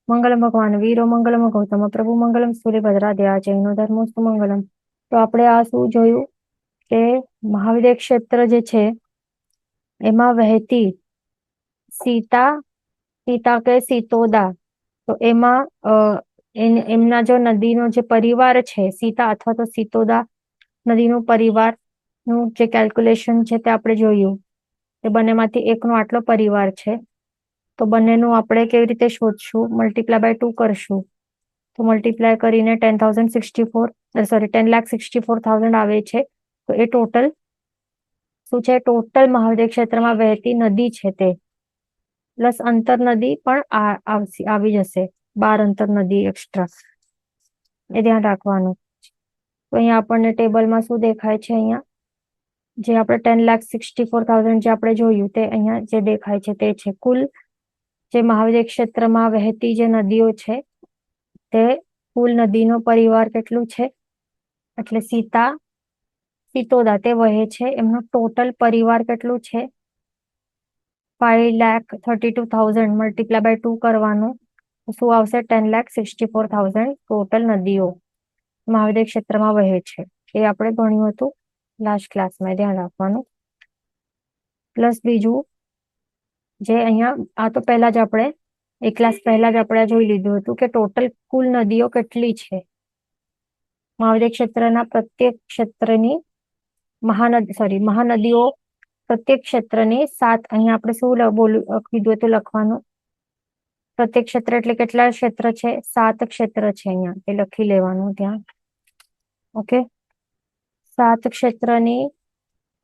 મંગલમ ભગવાન વીરો મંગલમ ગૌતમ પ્રભુ મંગલમ સૂર્યભદ્રાદ્યા જૈનો ધર્મોસ્તુ મંગલમ. તો આપણે આ શું જોયું કે મહાવિદ્ય ક્ષેત્ર જે છે એમાં વહેતી સીતા સીતા કે સીતોદા, તો એમાં એમના જો નદીનો જે પરિવાર છે સીતા અથવા તો સીતોદા નદીનું પરિવારનું જે કેલ્ક્યુલેશન છે તે આપણે જોયું. એ બંનેમાંથી એકનો આટલો પરિવાર છે, તો બંનેનું આપણે કેવી રીતે શોધશું? મલ્ટીપ્લાય બાય 2 કરશું. તો મલ્ટીપ્લાય કરીને 10,064 સોરી 10,64,000 આવે છે. તો એ ટોટલ શું છે? ટોટલ મહાવિદ્ય ક્ષેત્રમાં વહેતી નદી છે તે, પ્લસ અંતર નદી પણ આવી જશે, 12 અંતર નદી એક્સ્ટ્રા, એ ધ્યાન રાખવાનું. તો અહીંયા આપણને ટેબલમાં શું દેખાય છે? અહીંયા જે આપણે 10,64,000 જે આપણે જોયું તે અહીંયા જે દેખાય છે તે છે કુલ જે મહાવિદ્ય ક્ષેત્રમાં વહેતી જે નદીઓ છે તે કુલ નદીનો પરિવાર કેટલું છે, એટલે સીતોદા તે વહે છે, એમનો ટોટલ પરિવાર કેટલું છે? 5,32,000 મલ્ટીપ્લાય બાય 2 કરવાનું, શું આવશે? 10,64,000 ટોટલ નદીઓ મહાવિદ્ય ક્ષેત્રમાં વહે છે. એ આપણે ભણ્યું હતું લાસ્ટ ક્લાસમાં, ધ્યાન રાખવાનું. પ્લસ બીજું જે અહીંયા આ તો પહેલા જ આપણે એક ક્લાસ પહેલા જ આપણે જોઈ લીધું હતું કે ટોટલ કુલ નદીઓ કેટલી છે. મહાવિદ્ય ક્ષેત્રના પ્રત્યેક ક્ષેત્રની મહાનદીઓ પ્રત્યેક ક્ષેત્રની 7, અહીંયા આપણે શું કીધું હતું લખવાનું? પ્રત્યેક ક્ષેત્ર એટલે કેટલા ક્ષેત્ર છે? 7 ક્ષેત્ર છે. અહીંયા એ લખી લેવાનું ત્યાં. ઓકે, 7 ક્ષેત્રની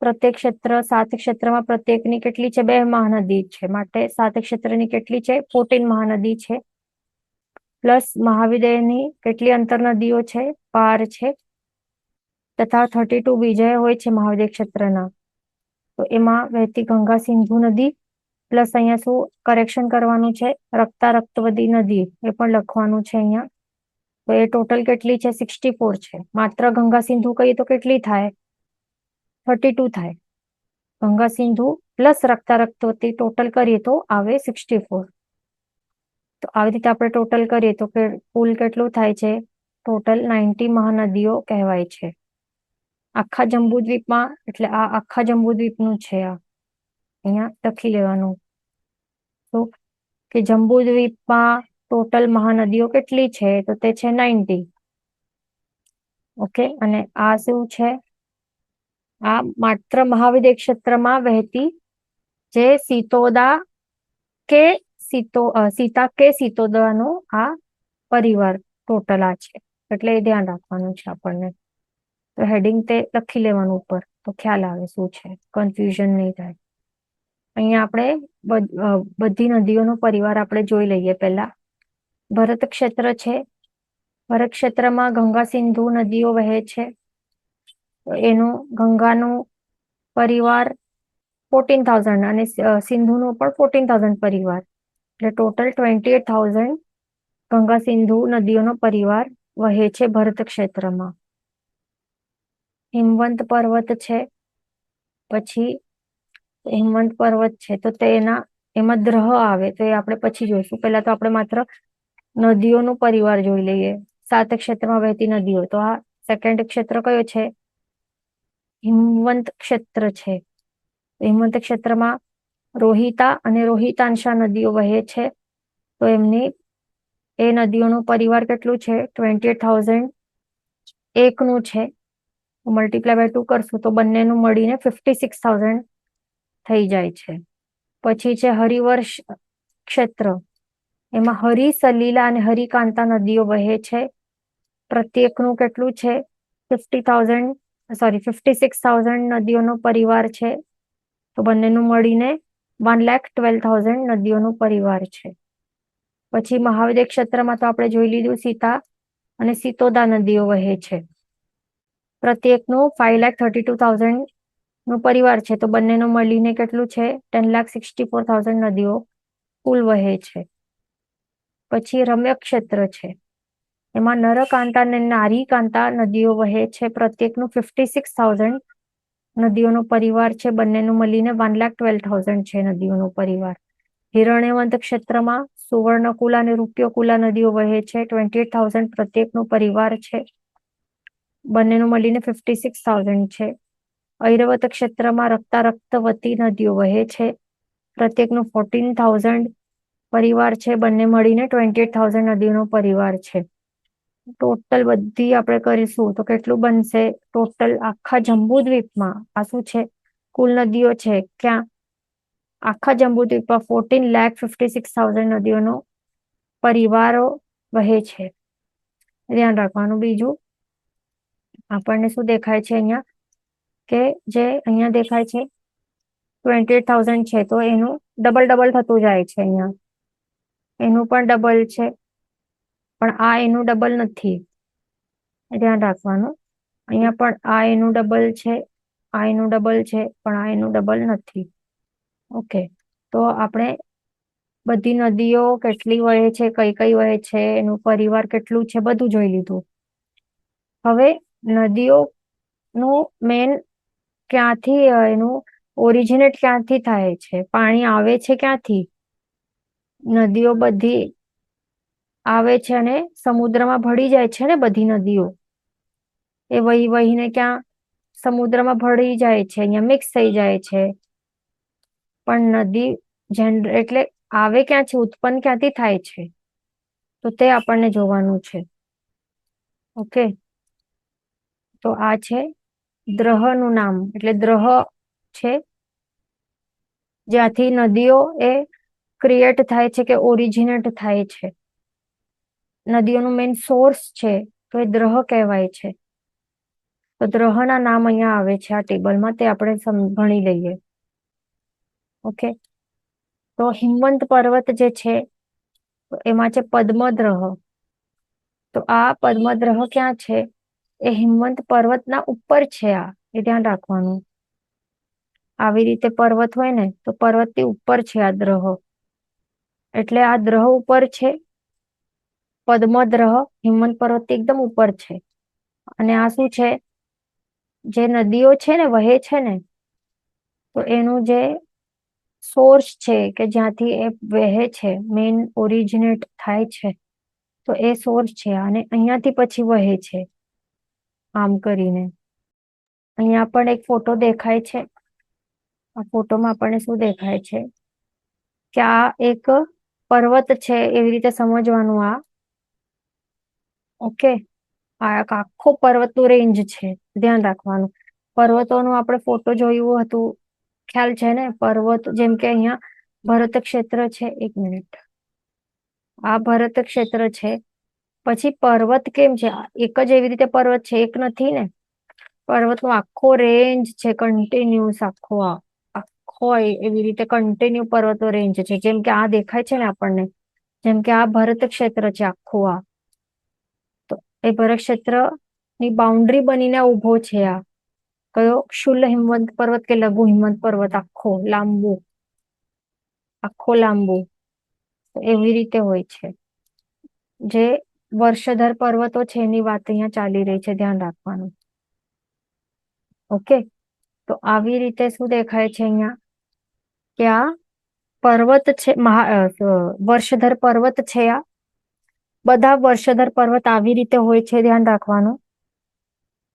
પ્રત્યેક ક્ષેત્ર 7 ક્ષેત્રમાં પ્રત્યેકની કેટલી છે? 2 મહાનદી છે, માટે 7 ક્ષેત્રની કેટલી છે? 14 મહાનદી છે. પ્લસ મહાવિદ્યની કેટલી અંતર નદીઓ છે? 12 છે, તથા 32 વિજય હોય છે મહાવિદ્ય ક્ષેત્રના. તો એમાં વહેતી ગંગા સિંધુ નદી, પ્લસ અહીંયા શું કરેક્શન કરવાનું છે? રક્તવદી નદી, એ પણ લખવાનું છે અહીંયા. તો એ ટોટલ કેટલી છે? 64 છે. માત્ર ગંગા સિંધુ કહીએ તો કેટલી થાય? 32 થાય. ગંગા સિંધુ પ્લસ રક્તવતી ટોટલ કરીએ તો આવે 64. તો આવી રીતે આપણે ટોટલ કરીએ તો કુલ કેટલું થાય છે? ટોટલ 90 મહાનદીઓ કહેવાય છે આખા જંબુદ્વીપમાં. એટલે આ આખા જંબુદ્વીપનું છે, આ અહીંયા લખી લેવાનું. તો કે જંબુદ્વીપમાં ટોટલ મહાનદીઓ કેટલી છે? તો તે છે 90. ઓકે, અને આ શું છે? આ માત્ર મહાવિદ્ય ક્ષેત્રમાં વહેતી જે સીતા કે સીતોદાનો આ પરિવાર ટોટલ આ છે. એટલે એ ધ્યાન રાખવાનું છે આપણને. તો હેડિંગ તે લખી લેવાનું ઉપર, તો ખ્યાલ આવે શું છે, કન્ફ્યુઝન નહીં થાય. અહીંયા આપણે બધી નદીઓનો પરિવાર આપણે જોઈ લઈએ. પહેલા ભરત ક્ષેત્ર છે. ભરત ક્ષેત્રમાં ગંગા સિંધુ નદીઓ વહે છે. એનું ગંગાનું પરિવાર 14,000 અને સિંધુનો પણ 14,000 પરિવાર, એટલે ટોટલ 28,000 ગંગા સિંધુ નદીઓનો પરિવાર વહે છે ભરત ક્ષેત્રમાં. હિમવંત પર્વત છે. પછી હિમવંત પર્વત છે તો એમાં દ્રહ આવે, તો એ આપણે પછી જોઈશું. પહેલા તો આપણે માત્ર નદીઓનો પરિવાર જોઈ લઈએ, 7 ક્ષેત્રમાં વહેતી નદીઓ. તો આ સેકન્ડ ક્ષેત્ર કયો છે? હિમવંત ક્ષેત્ર છે. હિમવંત ક્ષેત્રમાં રોહિતા અને રોહિતાંશા નદીઓ વહે છે. તો એ નદીઓનું પરિવાર કેટલું છે? 28,000 એકનું છે. મલ્ટીપ્લાય બાય 2 કરશું તો બંનેનું મળીને 56,000 થઈ જાય છે. પછી છે હરિવર્ષ ક્ષેત્ર. એમાં હરિ, સલીલા અને હરિકાંતા નદીઓ વહે છે. પ્રત્યેકનું કેટલું છે? 56,000 નદીઓનો પરિવાર છે. તો બંનેનું મળીને 1,12,000 નદીઓનો પરિવાર છે. પછી મહાવિદ્ય ક્ષેત્રમાં તો આપણે જોઈ લીધું સીતા અને સીતોદા નદીઓ વહે છે. પ્રત્યેકનું 5,32,000 નો પરિવાર છે. તો બંનેનું મળીને કેટલું છે? 10,64,000 નદીઓ કુલ વહે છે. પછી રમ્ય ક્ષેત્ર છે. એમાં નરકાંતા અને નારીકાંતા નદીઓ વહે છે. પ્રત્યેકનું 56,000 નદીઓનો પરિવાર છે. બંનેનું મળીને 1,12,000 છે નદીઓનો પરિવાર. હિરણ્યવંત ક્ષેત્રમાં સુવર્ણકુલા અને રૂપ્યકુલા નદીઓ વહે છે. 28,000 પ્રત્યેકનો પરિવાર છે. બંનેનું મળીને 56,000 છે. ઐરવત ક્ષેત્રમાં રક્તારક્તવતી નદીઓ વહે છે. પ્રત્યેકનું 14,000 પરિવાર છે. બંને મળીને 28,000 નદીઓનો પરિવાર છે. ટોટલ બધી આપણે કરીશું તો કેટલું બનશે? ટોટલ આખા જંબુદ્વીપમાં આ શું છે? કુલ નદીઓ છે ક્યાં? આખા જંબુદ્વીપમાં 14,56,000 નદીઓનો પરિવારો વહે છે. ધ્યાન રાખવાનું. બીજું આપણને શું દેખાય છે અહીંયા? કે જે અહીંયા દેખાય છે 28,000 છે તો એનું ડબલ ડબલ થતું જાય છે. અહીંયા એનું પણ ડબલ છે, પણ આ એનું ડબલ નથી. ધ્યાન રાખવાનું. અહીંયા પણ આ એનું ડબલ છે, આ એનું ડબલ છે, પણ આ એનું ડબલ નથી. ઓકે, તો આપણે બધી નદીઓ કેટલી વહે છે, કઈ કઈ વહે છે, એનું પરિવાર કેટલું છે, બધું જોઈ લીધું. હવે નદીઓનું મેન ક્યાંથી એનું ઓરિજિનેટ ક્યાંથી થાય છે? પાણી આવે છે ક્યાંથી? નદીઓ બધી આવે છે અને સમુદ્રમાં ભળી જાય છે ને. બધી નદીઓ એ વહીને ક્યાં? સમુદ્રમાં ભળી જાય છે, અહીંયા મિક્સ થઈ જાય છે. પણ નદી એટલે આવે ક્યાં છે? ઉત્પન્ન ક્યાંથી થાય છે? તો તે આપણને જોવાનું છે. ઓકે, તો આ છે દ્રહનું નામ, એટલે દ્રહ છે જ્યાંથી નદીઓ એ ક્રિએટ થાય છે કે ઓરિજિનેટ થાય છે. નદીઓનું મેઇન સોર્સ છે તો એ દ્રહ કહેવાય છે. તો દ્રહના નામ અહીંયા આવે છે આ ટેબલમાં, તે આપણે ભણી લઈએ. ઓકે, તો હિમવંત પર્વત જે છે એમાં છે પદ્મદ્રહ. તો આ પદ્મદ્રહ ક્યાં છે? એ હિમવંત પર્વતના ઉપર છે. આ એ ધ્યાન રાખવાનું. આવી રીતે પર્વત હોય ને તો પર્વતની ઉપર છે આ દ્રહ, એટલે આ દ્રહ ઉપર છે. પદ્મદ્રહ હિમવંત પર્વત એકદમ ઉપર છે. અને આ શું છે? જે નદીઓ છે ને વહે છે ને, તો એનું જે સોર્સ છે કે જ્યાંથી એ વહે છે, મેઇન ઓરિજિનેટ થાય છે, તો એ સોર્સ છે. અને અહીંયાથી પછી વહે છે આમ કરીને. અહીંયા પણ એક ફોટો દેખાય છે. આ ફોટોમાં આપણને શું દેખાય છે? કે આ એક પર્વત છે, એવી રીતે સમજવાનું આ. ઓકે, આ આખો પર્વતનું રેન્જ છે, ધ્યાન રાખવાનું. પર્વતોનું આપણે ફોટો જોયું હતું, ખ્યાલ છે ને? પર્વત જેમ કે અહીંયા ભરત ક્ષેત્ર છે. એક મિનિટ, આ ભરત ક્ષેત્ર છે. પછી પર્વત કેમ છે? એક જ એવી રીતે પર્વત છે, એક નથી ને. પર્વતનો આખો રેન્જ છે, કન્ટિન્યુઅસ આખો એવી રીતે કન્ટિન્યુ પર્વતનો રેન્જ છે. જેમ કે આ દેખાય છે ને આપણને, જેમ કે આ ભરત ક્ષેત્ર છે આખું. આ તો એ ભરત ક્ષેત્ર ની બાઉન્ડ્રી બનીને ઉભો છે. આ કયો? શુલ્લ હિમવંત પર્વત કે લઘુ હિમવંત પર્વત? આખો લાંબુ એવી રીતે હોય છે. જે વર્ષધર પર્વતો છે એની વાત અહીંયા ચાલી રહી છે, ધ્યાન રાખવાનું. ઓકે, તો આવી રીતે શું દેખાય છે અહીંયા? કે આ પર્વત છે, વર્ષધર પર્વત છે. આ બધા વર્ષધર પર્વત આવી રીતે હોય છે, ધ્યાન રાખવાનું.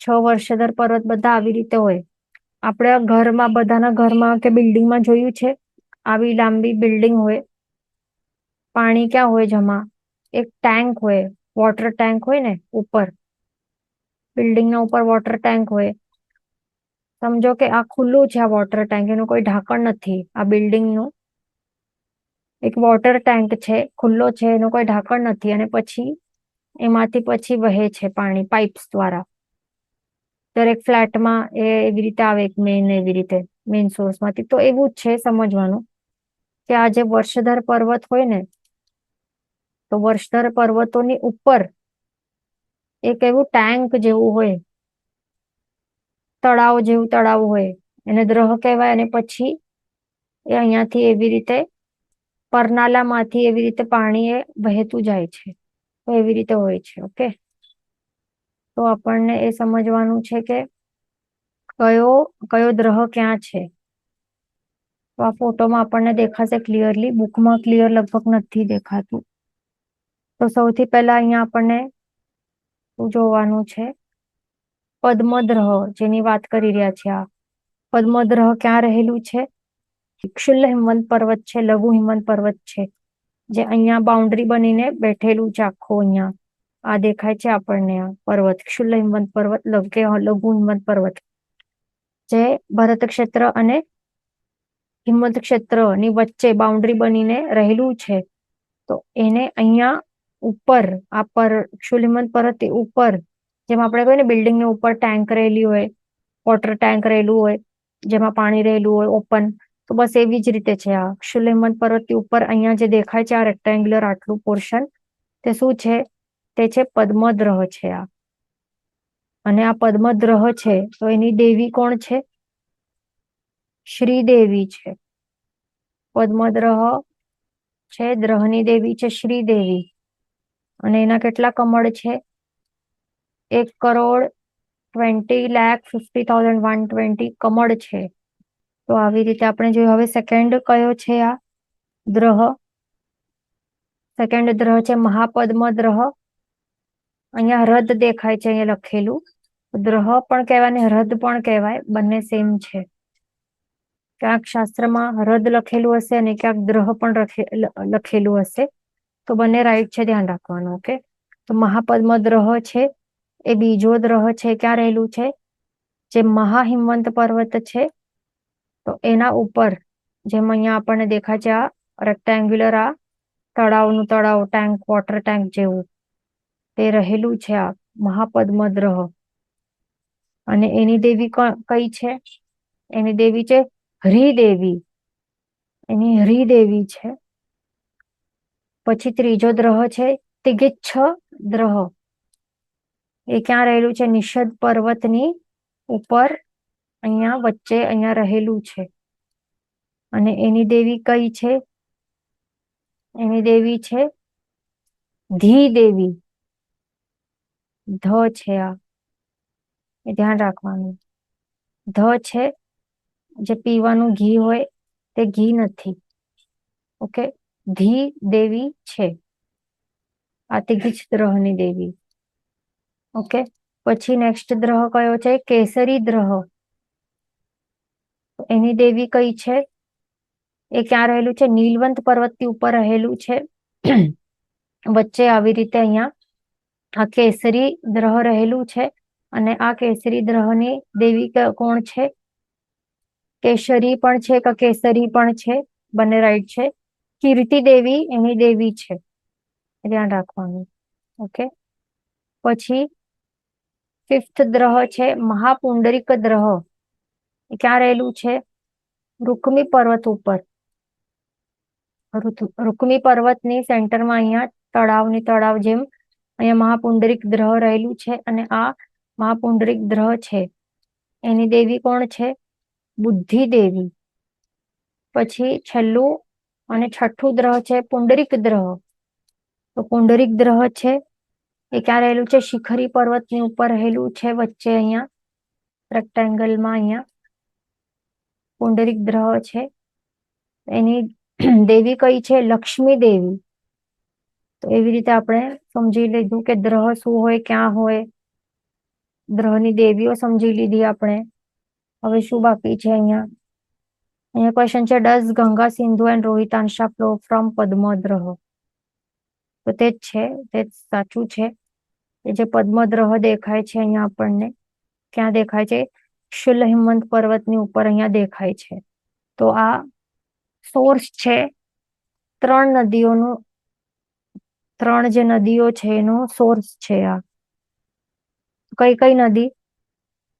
6 વર્ષધર પર્વત બધા આવી રીતે હોય. આપણે ઘરમાં, બધાના ઘરમાં કે બિલ્ડિંગમાં જોયું છે, આવી લાંબી બિલ્ડિંગ હોય. પાણી ક્યાં હોય જમા? એક ટેન્ક હોય, વોટર ટેન્ક હોય ને ઉપર, બિલ્ડિંગના ઉપર વોટર ટેન્ક હોય. સમજો કે આ ખુલ્લું છે, આ વોટર ટેન્ક, એનું કોઈ ઢાંકણ નથી. આ બિલ્ડિંગનું એક વોટર ટેન્ક છે, ખુલ્લો છે, એનું કોઈ ઢાંકણ નથી. અને પછી એમાંથી પછી વહે છે પાણી પાઇપ્સ દ્વારા. દરેક ફ્લેટમાં એ એવી રીતે આવે, એક મેઇન, એવી રીતે મેઇન સોર્સમાંથી. તો એવું જ છે સમજવાનું કે આ જે વર્ષધર પર્વત હોય ને, તો વર્ષધર પર્વતોની ઉપર એક એવું ટેન્ક જેવું હોય, તળાવ જેવું તળાવ હોય, એને દ્રહ કહેવાય. અને પછી એ અહીંયાથી એવી રીતે પરનાલામાંથી એવી રીતે પાણી એ વહેતું જાય છે. તો એવી રીતે હોય છે. ઓકે, તો આપણને એ સમજવાનું છે કે કયો કયો દ્રહ ક્યાં છે. તો આ ફોટોમાં આપણને દેખાશે ક્લિયરલી, બુકમાં ક્લિયર લગભગ નથી દેખાતું. તો સૌથી પહેલા અહીંયા આપણને શું જોવાનું છે? પદ્મદ્રહ, જેની વાત કરી રહ્યા છે. આ પદ્મદ્રહ ક્યાં રહેલું છે? શુલ્લ હિમવંત પર્વત છે, લઘુ હિમવંત પર્વત છે, જે અહીંયા બાઉન્ડ્રી બનીને બેઠેલું છે આખું. અહીંયા આ દેખાય છે આપણને, આ પર્વત શુલ્લ હિમવંત પર્વત, લઘુ હિમવંત પર્વત, જે ભરત ક્ષેત્ર અને હિમવંત ક્ષેત્રની વચ્ચે બાઉન્ડ્રી બનીને રહેલું છે. તો એને અહીંયા ઉપર, આ પર શુલ્લ હિમવંત પર્વત ઉપર, જેમ આપણે કહીએ ને બિલ્ડિંગની ઉપર ટેન્ક રહેલી હોય, વોટર ટેન્ક રહેલું હોય, જેમાં પાણી રહેલું હોય ઓપન, તો બસ એવી જ રીતે છે આ શુલ્લ હિમવંત પર્વતની ઉપર અહીંયા જે દેખાય છે આ રેક્ટેન્ગ્યુલર આટલું પોર્શન, તે શું છે? તે છે પદ્મદ્રહ છે આ. અને આ પદ્મદ્રહ છે તો એની દેવી કોણ છે? શ્રીદેવી છે. પદ્મદ્રહ છે, દ્રહની દેવી છે શ્રીદેવી. અને એના કેટલા કમળ છે? 1,20,50,120 કમળ છે. તો આવી રીતે આપણે જોયું. હવે સેકન્ડ કયો છે આ દ્રહ? સેકન્ડ દ્રહ છે મહાપદ્મદ્રહ. અહીંયા હૃદ દેખાય છે, અહીંયા લખેલું. દ્રહ પણ કહેવાય ને હૃદ પણ કહેવાય, બંને સેમ છે. ક્યાંક શાસ્ત્રમાં હૃદ લખેલું હશે અને ક્યાંક દ્રહ પણ લખેલું હશે, તો બંને રાઈટ છે, ધ્યાન રાખવાનું. ઓકે, તો મહાપદ્મદ્રહ છે એ બીજો દ્રહ છે. ક્યાં રહેલું છે? જે મહાહિમવંત પર્વત છે, તો એના ઉપર, જેમ અહીંયા આપણને દેખાય છે આ રેક્ટેન્ગ્યુલર, આ તળાવનું તળાવ, ટેન્ક, વોટર ટેન્ક જેવું, તે રહેલું છે આ મહાપદ્મદ્રહ. અને એની દેવી કઈ છે? એની દેવી છે હરિદેવી. એની હરિદેવી છે. પછી ત્રીજો દ્રહ છે તિગિચ્છ દ્રહ. એ ક્યાં રહેલું છે? નિષદ પર્વતની ઉપર, અહીંયા વચ્ચે અહીંયા રહેલું છે. અને એની દેવી કઈ છે? એની દેવી છે ધી દેવી. ધ છે આ, એ ધ્યાન રાખવાનું. ધ છે, જે પીવાનું ઘી હોય તે ઘી નથી. ઓકે, ધી દેવી છે આ તિગિચ્છ દ્રહની દેવી. ઓકે, પછી નેક્સ્ટ દ્રહ કયો છે? કેસરી દ્રહ. એની દેવી કઈ છે? એ ક્યાં રહેલું છે? નીલવંત પર્વતની ઉપર રહેલું છે. વચ્ચે આવી રીતે અહીંયા આ કેસરી દ્રહ રહેલું છે. અને આ કેસરી દ્રહની દેવી કોણ છે? કેસરી પણ છે કે કેસરી પણ છે, બંને રાઈટ છે. કીર્તિ દેવી એની દેવી છે, ધ્યાન રાખવાનું. ઓકે, પછી ફિફ્થ દ્રહ છે મહાપુંડરીક દ્રહ. એ ક્યાં રહેલું છે? રૂકમી પર્વત ઉપર. રૂકમી પર્વતની સેન્ટરમાં અહીંયા તળાવની તળાવ જેમ અહીંયા મહાપુંડરીક દ્રહ રહેલું છે. અને આ મહાપુંડરીક દ્રહ છે, એની દેવી કોણ છે? બુદ્ધિ દેવી. પછી છેલ્લું અને છઠ્ઠું દ્રહ છે પુંડરીક દ્રહ. તો પુંડરીક દ્રહ છે એ ક્યાં રહેલું છે? શિખરી પર્વતની ઉપર રહેલું છે, વચ્ચે અહીંયા રેક્ટેંગલમાં અહીંયા પુંડરીક દ્રહ છે. એની દેવી કઈ છે? લક્ષ્મી દેવી. તો એવી રીતે આપણે સમજી લીધું કે દ્રહ શું હોય, ક્યાં હોય. દ્રહની દેવીઓ સમજી લીધી આપણે. હવે શું બાકી છે અહીંયા? અહીંયા ક્વેશ્ચન છે, does Ganga, Sindhu and Rohitansha flow from Padmadraha? તો તે જ છે, તે સાચું છે. એ જે પદ્મદ્રહ દેખાય છે અહીંયા આપણને, ક્યાં દેખાય છે? શુલ્લ હિમવંત પર્વતની ઉપર અહીંયા દેખાય છે. તો આ સોર્સ છે ત્રણ નદીઓનું, ત્રણ જે નદીઓ છે એનો સોર્સ છે આ. કઈ કઈ નદી?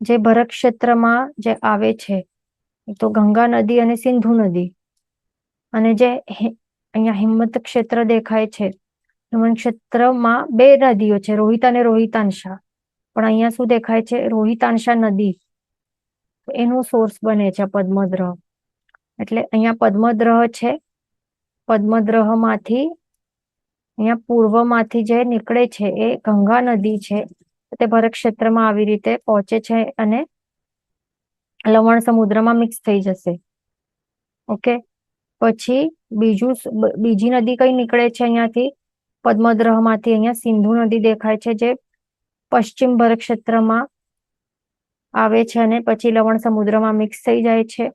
જે ભરત ક્ષેત્રમાં જે આવે છે, તો ગંગા નદી અને સિંધુ નદી. અને જે અહીંયા હિમવંત ક્ષેત્ર દેખાય છે, હિમવંત ક્ષેત્રમાં બે નદીઓ છે, રોહિત અને રોહિતાંશા. પણ અહીંયા શું દેખાય છે? રોહિતાંશા નદી. એનું સોર્સ બને છે પદ્મદ્રહ. એટલે અહીંયા પદ્મદ્રહ છે. પદ્મદ્રહમાંથી અહીંયા પૂર્વમાંથી જે નીકળે છે એ ગંગા નદી છે. તે ભરત ક્ષેત્રમાં આવી રીતે પહોંચે છે અને લવણ સમુદ્રમાં મિક્સ થઈ જશે. ઓકે, પછી બીજી નદી કઈ નીકળે છે અહીંયાથી પદ્મદ્રહ માંથી? અહીંયા સિંધુ નદી દેખાય છે, જે પશ્ચિમ ભરત ક્ષેત્રમાં આવે છે અને પછી લવણ સમુદ્રમાં મિક્સ થઈ જાય છે.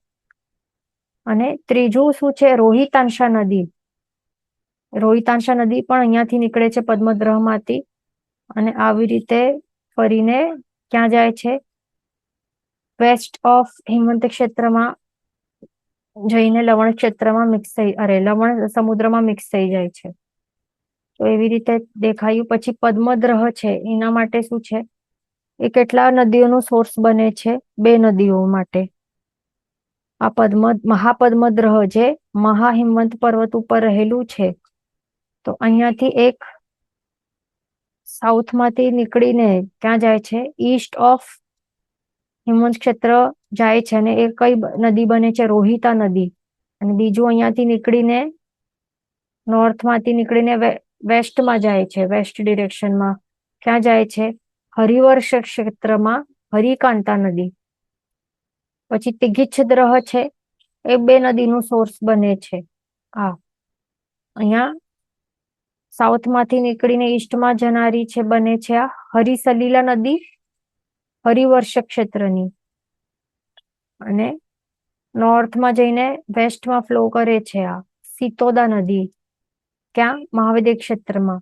અને ત્રીજું શું છે? રોહિતાંશા નદી. રોહિતાંશા નદી પણ અહીંયાથી નીકળે છે પદ્મદ્રહ માંથી, અને આવી રીતે ફરીને ક્યાં જાય છે? વેસ્ટ ઓફ હિમવંત ક્ષેત્રમાં જઈને લવણ ક્ષેત્રમાં લવણ સમુદ્રમાં મિક્સ થઈ જાય છે. તો એવી રીતે દેખાયું. પછી પદ્મદ્રહ છે, એના માટે શું છે? એ કેટલા નદીઓનું સોર્સ બને છે? 2 નદીઓ માટે. આ મહાપદ્મદ્રહ જે મહાહિમવંત પર્વત ઉપર રહેલું છે, તો અહીંયાથી એક સાઉથમાંથી નીકળીને ક્યાં જાય છે? ઈસ્ટ ઓફ હિમવંત ક્ષેત્ર જાય છે, અને એ કઈ નદી બને છે? રોહિતા નદી. અને બીજું અહીંયાથી નીકળીને નોર્થમાંથી નીકળીને વેસ્ટમાં જાય છે, વેસ્ટ ડિરેક્શનમાં. ક્યાં જાય છે? હરિવર્ષ ક્ષેત્રમાં હરિકાંતા નદી. પછી તિઘિચ્છદ્રહ છે, એ 2 નદીનું સોર્સ બને છે. અહીંયા સાઉથમાંથી નીકળીને ઈસ્ટમાં જનારી છે, બને છે આ હરિસલીલા નદી, હરિવર્ષ ક્ષેત્રની. અને નોર્થમાં જઈને વેસ્ટમાં ફ્લો કરે છે આ સિતોદા નદી. ક્યાં? મહાવિદ્ય ક્ષેત્રમાં.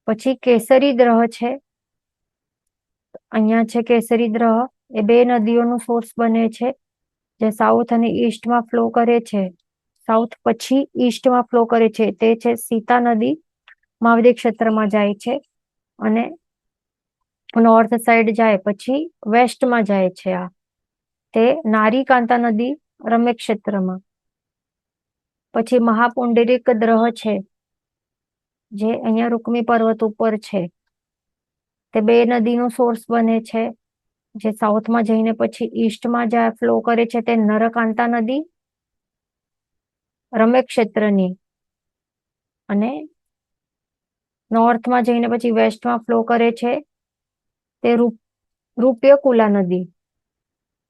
પછી કેસરી દ્રહ છે, અહીંયા છે કેસરી દ્રહ. એ 2 નદીઓનું સોર્સ બને છે, જે સાઉથ અને ઈસ્ટમાં ફ્લો કરે છે. સાઉથ પછી ઈસ્ટમાં ફ્લો કરે છે, તે છે સીતા નદી, મહાવિદ્ય ક્ષેત્રમાં જાય છે. અને નોર્થ સાઈડ જાય પછી વેસ્ટમાં જાય છે આ, તે નારીકાંતા નદી, રમ્ય ક્ષેત્રમાં. પછી મહાપુંડરીક દ્રહ છે, જે અહીંયા રૂકમી પર્વત ઉપર છે, તે 2 નદીનું સોર્સ બને છે, જે સાઉથમાં જઈને પછી ઈસ્ટમાં જ્યાં ફ્લો કરે છે, તે નરકાંતા નદી, રમ્ય ક્ષેત્રની. અને નોર્થમાં જઈને પછી વેસ્ટમાં ફ્લો કરે છે, તે રૂપ્યકુલા નદી.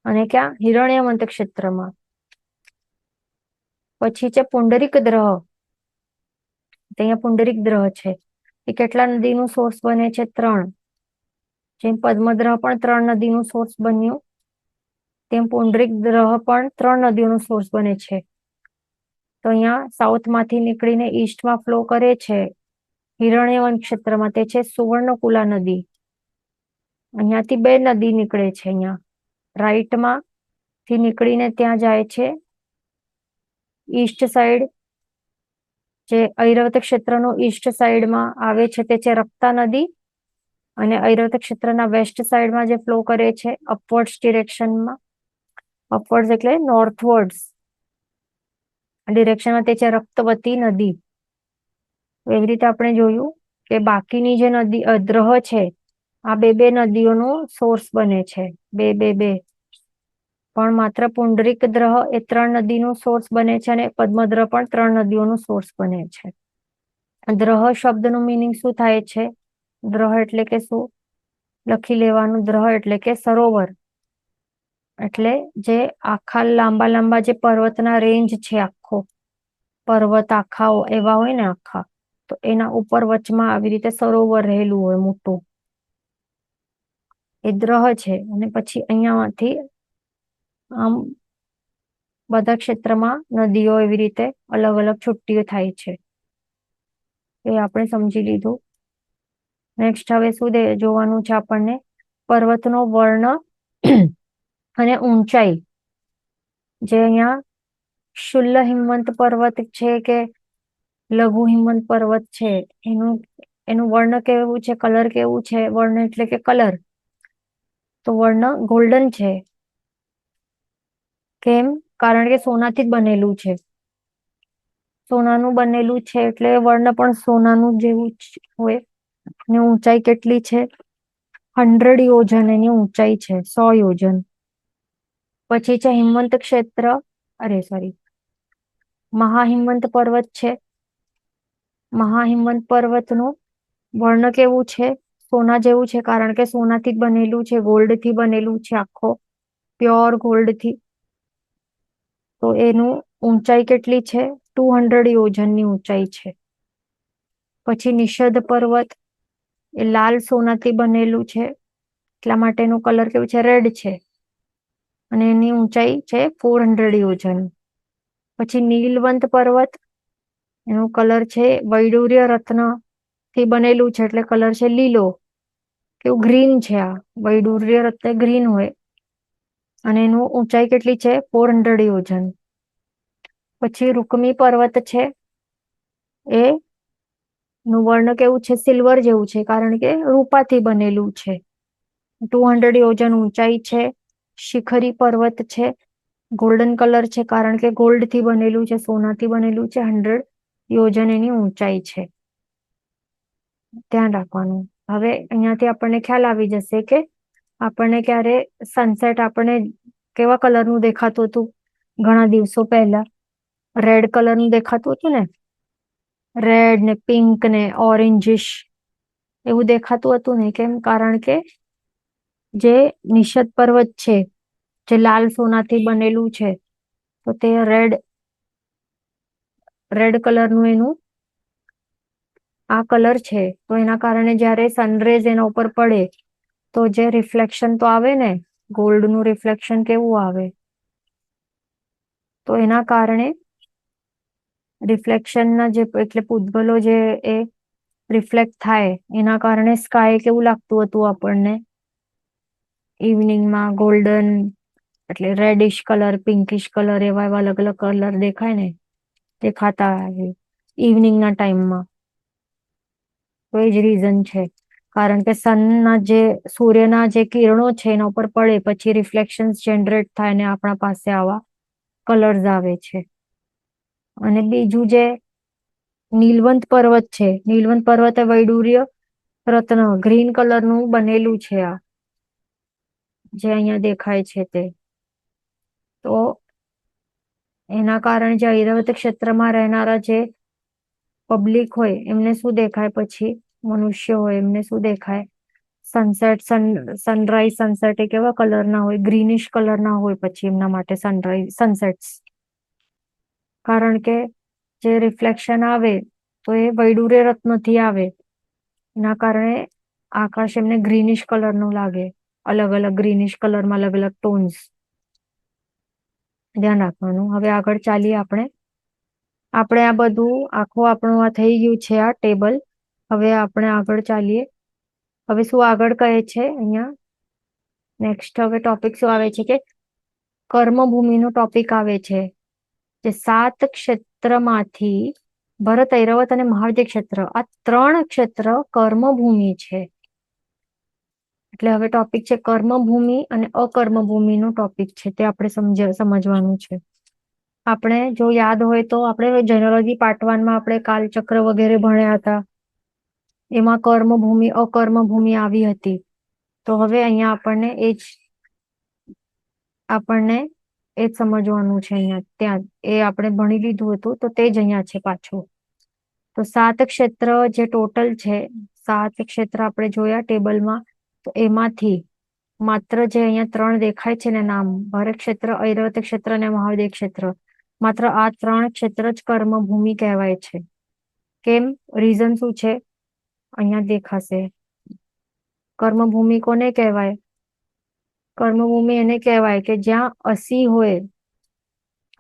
અને ક્યાં? હિરણ્યવંત ક્ષેત્રમાં. પછી છે પુંડરીક દ્રહ. અહીંયા પુંડરીક દ્રહ છે, એ કેટલા નદીનું સોર્સ બને છે? 3. જેમ પદ્મદ્રહ પણ 3 નદીનું સોર્સ બન્યું, તેમ પુંડરીક દ્રહ પણ 3 નદીઓનું સોર્સ બને છે. તો અહીંયા સાઉથમાંથી નીકળીને ઈસ્ટમાં ફ્લો કરે છે હિરણ્યવન ક્ષેત્રમાં, તે છે સુવર્ણકુલા નદી. અહીંયાથી 2 નદી નીકળે છે. અહીંયા રાઈટમાં થી નીકળીને ત્યાં જાય છે ઈસ્ટ સાઈડ, જે ઐરાવત ક્ષેત્રનું ઈસ્ટ સાઈડમાં આવે છે, તે છે રક્તા નદી. અને ઐરાવત ક્ષેત્રના વેસ્ટ સાઈડમાં જે ફ્લો કરે છે અપવર્ડ્સ ડિરેક્શનમાં, અપવર્ડ્સ એટલે નોર્થવર્ડ્સ ડિરેક્શનમાં, તે છે રક્તવતી નદી. એવી રીતે આપણે જોયું કે બાકીની જે દ્રહ છે, આ 2 નદીઓનું સોર્સ બને છે, 2 પણ માત્ર પુંડરીક દ્રહ એ 3 નદીનું સોર્સ બને છે, અને પદ્મદ્રહ પણ 3 નદીઓનું સોર્સ બને છે. દ્રહ શબ્દનું મિનિંગ શું થાય છે? દ્રહ એટલે કે શું? લખી લેવાનું. દ્રહ એટલે કે સરોવર. એટલે જે આખા લાંબા લાંબા જે પર્વતના રેન્જ છે, આખો પર્વત આખા એવા હોય ને આખા, તો એના ઉપર વચમાં આવી રીતે સરોવર રહેલું હોય મોટું, એ દ્રહ છે. અને પછી અહીંયામાંથી આમ બધા ક્ષેત્રમાં નદીઓ એવી રીતે અલગ અલગ છુટ્ટીઓ થાય છે. એ આપણે સમજી લીધું. નેક્સ્ટ હવે શું જોવાનું છે આપણને? પર્વતનો વર્ણ અને ઊંચાઈ. જે અહીંયા શુલ્લ હિમવંત પર્વત છે કે લઘુ હિમવંત પર્વત છે, એનું વર્ણ કેવું છે, કલર કેવું છે? વર્ણ એટલે કે કલર. તો વર્ણ ગોલ્ડન છે. કેમ? કારણ કે સોનાથી જ બનેલું છે. સોનાનું બનેલું છે એટલે વર્ણ પણ સોનાનું જેવું જ હોય. અને ઊંચાઈ કેટલી છે? 100 યોજન એની ઊંચાઈ છે, 100 યોજન. પછી છે હિમવંત ક્ષેત્ર, મહાહિમવંત પર્વત છે. મહાહિમવંત પર્વતનું વર્ણ કેવું છે? સોના જેવું છે, કારણ કે સોનાથી જ બનેલું છે, ગોલ્ડ થી બનેલું છે, આખો પ્યોર ગોલ્ડ થી. તો એનું ઊંચાઈ કેટલી છે? 200 યોજનની ઊંચાઈ છે. પછી નિષદ પર્વત એ લાલ સોનાથી બનેલું છે, એટલા માટે એનું કલર કેવું છે? રેડ છે. અને એની ઊંચાઈ છે 400 યોજન. પછી નીલવંત પર્વત, એનું કલર છે વૈડૂર્ય રત્ન થી બનેલું છે, એટલે કલર છે લીલો, કેવું ગ્રીન છે. આ વૈડૂર્ય રત્ન ગ્રીન હોય અને એનું ઊંચાઈ કેટલી છે? 400 યોજન. પછી રૂકમી પર્વત છે, એ નું વર્ણ કેવું છે? સિલ્વર જેવું છે, કારણ કે રૂપાથી બનેલું છે. 200 યોજન ઊંચાઈ છે. શિખરી પર્વત છે, ગોલ્ડન કલર છે, કારણ કે ગોલ્ડ થી બનેલું છે, સોનાથી બનેલું છે. 100 યોજન એની ઊંચાઈ છે. ધ્યાન રાખવાનું. હવે અહીંયાથી આપણને ખ્યાલ આવી જશે કે આપણને ક્યારે સનસેટ આપણને કેવા કલરનું દેખાતું હતું ઘણા દિવસો પહેલા? રેડ કલરનું દેખાતું હતું ને, રેડ ને પિંક ને ઓરેન્જીશ એવું દેખાતું હતું ને. કેમ? કારણ કે જે નિષદ પર્વત છે, જે લાલ સોનાથી બનેલું છે, તો તે રેડ કલરનું એનું આ કલર છે. તો એના કારણે જ્યારે સનરેઝ એના ઉપર પડે તો જે રિફ્લેક્શન તો આવે ને, ગોલ્ડનું રિફ્લેક્શન કેવું આવે? તો એના કારણે રિફ્લેક્શનના જે એટલે પૂતગલો જે એ રિફ્લેક્ટ થાય, એના કારણે સ્કાય કેવું લાગતું હતું આપણને ઇવનિંગમાં? ગોલ્ડન એટલે રેડિશ કલર, પિંકિશ કલર, એવા એવા અલગ અલગ કલર દેખાય ને, દેખાતા ઇવનિંગના ટાઈમમાં. તો એ જ રીઝન છે, કારણ કે સનના જે સૂર્યના જે કિરણો છે એના ઉપર પડે પછી રિફ્લેક્શન જનરેટ થાય ને આપણા પાસે આવા કલર્સ આવે છે. અને બીજું જે નીલવંત પર્વત છે, નીલવંત પર્વત એ વૈડૂર્ય રત્ન ગ્રીન કલરનું બનેલું છે. આ જે અહીંયા દેખાય છે તે. તો એના કારણે જે ઐરાવત ક્ષેત્રમાં રહેનારા જે પબ્લિક હોય એમને શું દેખાય? પછી મનુષ્ય હોય એમને શું દેખાય? સનસેટ સનરાઈઝ સનસેટ એ કેવા કલરના હોય? ગ્રીનિશ કલરના હોય પછી એમના માટે સનરાઈઝ સનસેટ્સ. કારણ કે જે રિફ્લેક્શન આવે તો એ વૈડૂર્ય રત્નથી આવે, એના કારણે આકાશ એમને ગ્રીનિશ કલરનું લાગે. અલગ અલગ ગ્રીનિશ કલરમાં અલગ અલગ ટોન્સ. ધ્યાન રાખવાનું. હવે આગળ ચાલીએ આપણે. આ બધું આખું આપણું આ થઈ ગયું છે આ ટેબલ. હવે આપણે આગળ ચાલીએ. હવે શું આગળ કહે છે અહીંયા? નેક્સ્ટ હવે ટોપિક શું આવે છે કે કર્મભૂમિનો ટોપિક આવે છે. જે 7 ક્ષેત્રમાંથી ભરત, ઐરાવત અને મહાવિદ્ય ક્ષેત્ર, આ 3 ક્ષેત્ર કર્મભૂમિ છે. એટલે હવે ટોપિક છે કર્મભૂમિ અને અકર્મભૂમિનો ટોપિક છે, તે આપણે સમજવાનું છે. આપણે જો યાદ હોય તો આપણે જેનોલોજી પાર્ટ 1 માં આપણે કાલચક્ર વગેરે ભણ્યા હતા, એમાં કર્મભૂમિ અકર્મભૂમિ આવી હતી. તો હવે અહીંયા આપણને એ જ સમજવાનું છે. અહીંયા ત્યાં એ આપણે ભણી લીધું હતું, તો તે જ અહીંયા છે પાછું. તો 7 ક્ષેત્ર જે ટોટલ છે, 7 ક્ષેત્ર આપણે જોયા ટેબલમાં, તો એમાંથી માત્ર જે અહીંયા 3 દેખાય છે ને નામ, ભરત ક્ષેત્ર, ઐરાવત ક્ષેત્ર અને મહાવિદ્ય ક્ષેત્ર, માત્ર આ 3 ક્ષેત્ર જ કર્મભૂમિ કહેવાય છે. કેમ? રીઝન શું છે? અહીંયા દેખાશે. કર્મભૂમિ કોને કહેવાય? કર્મભૂમિ એને કહેવાય કે જ્યાં અસી હોય,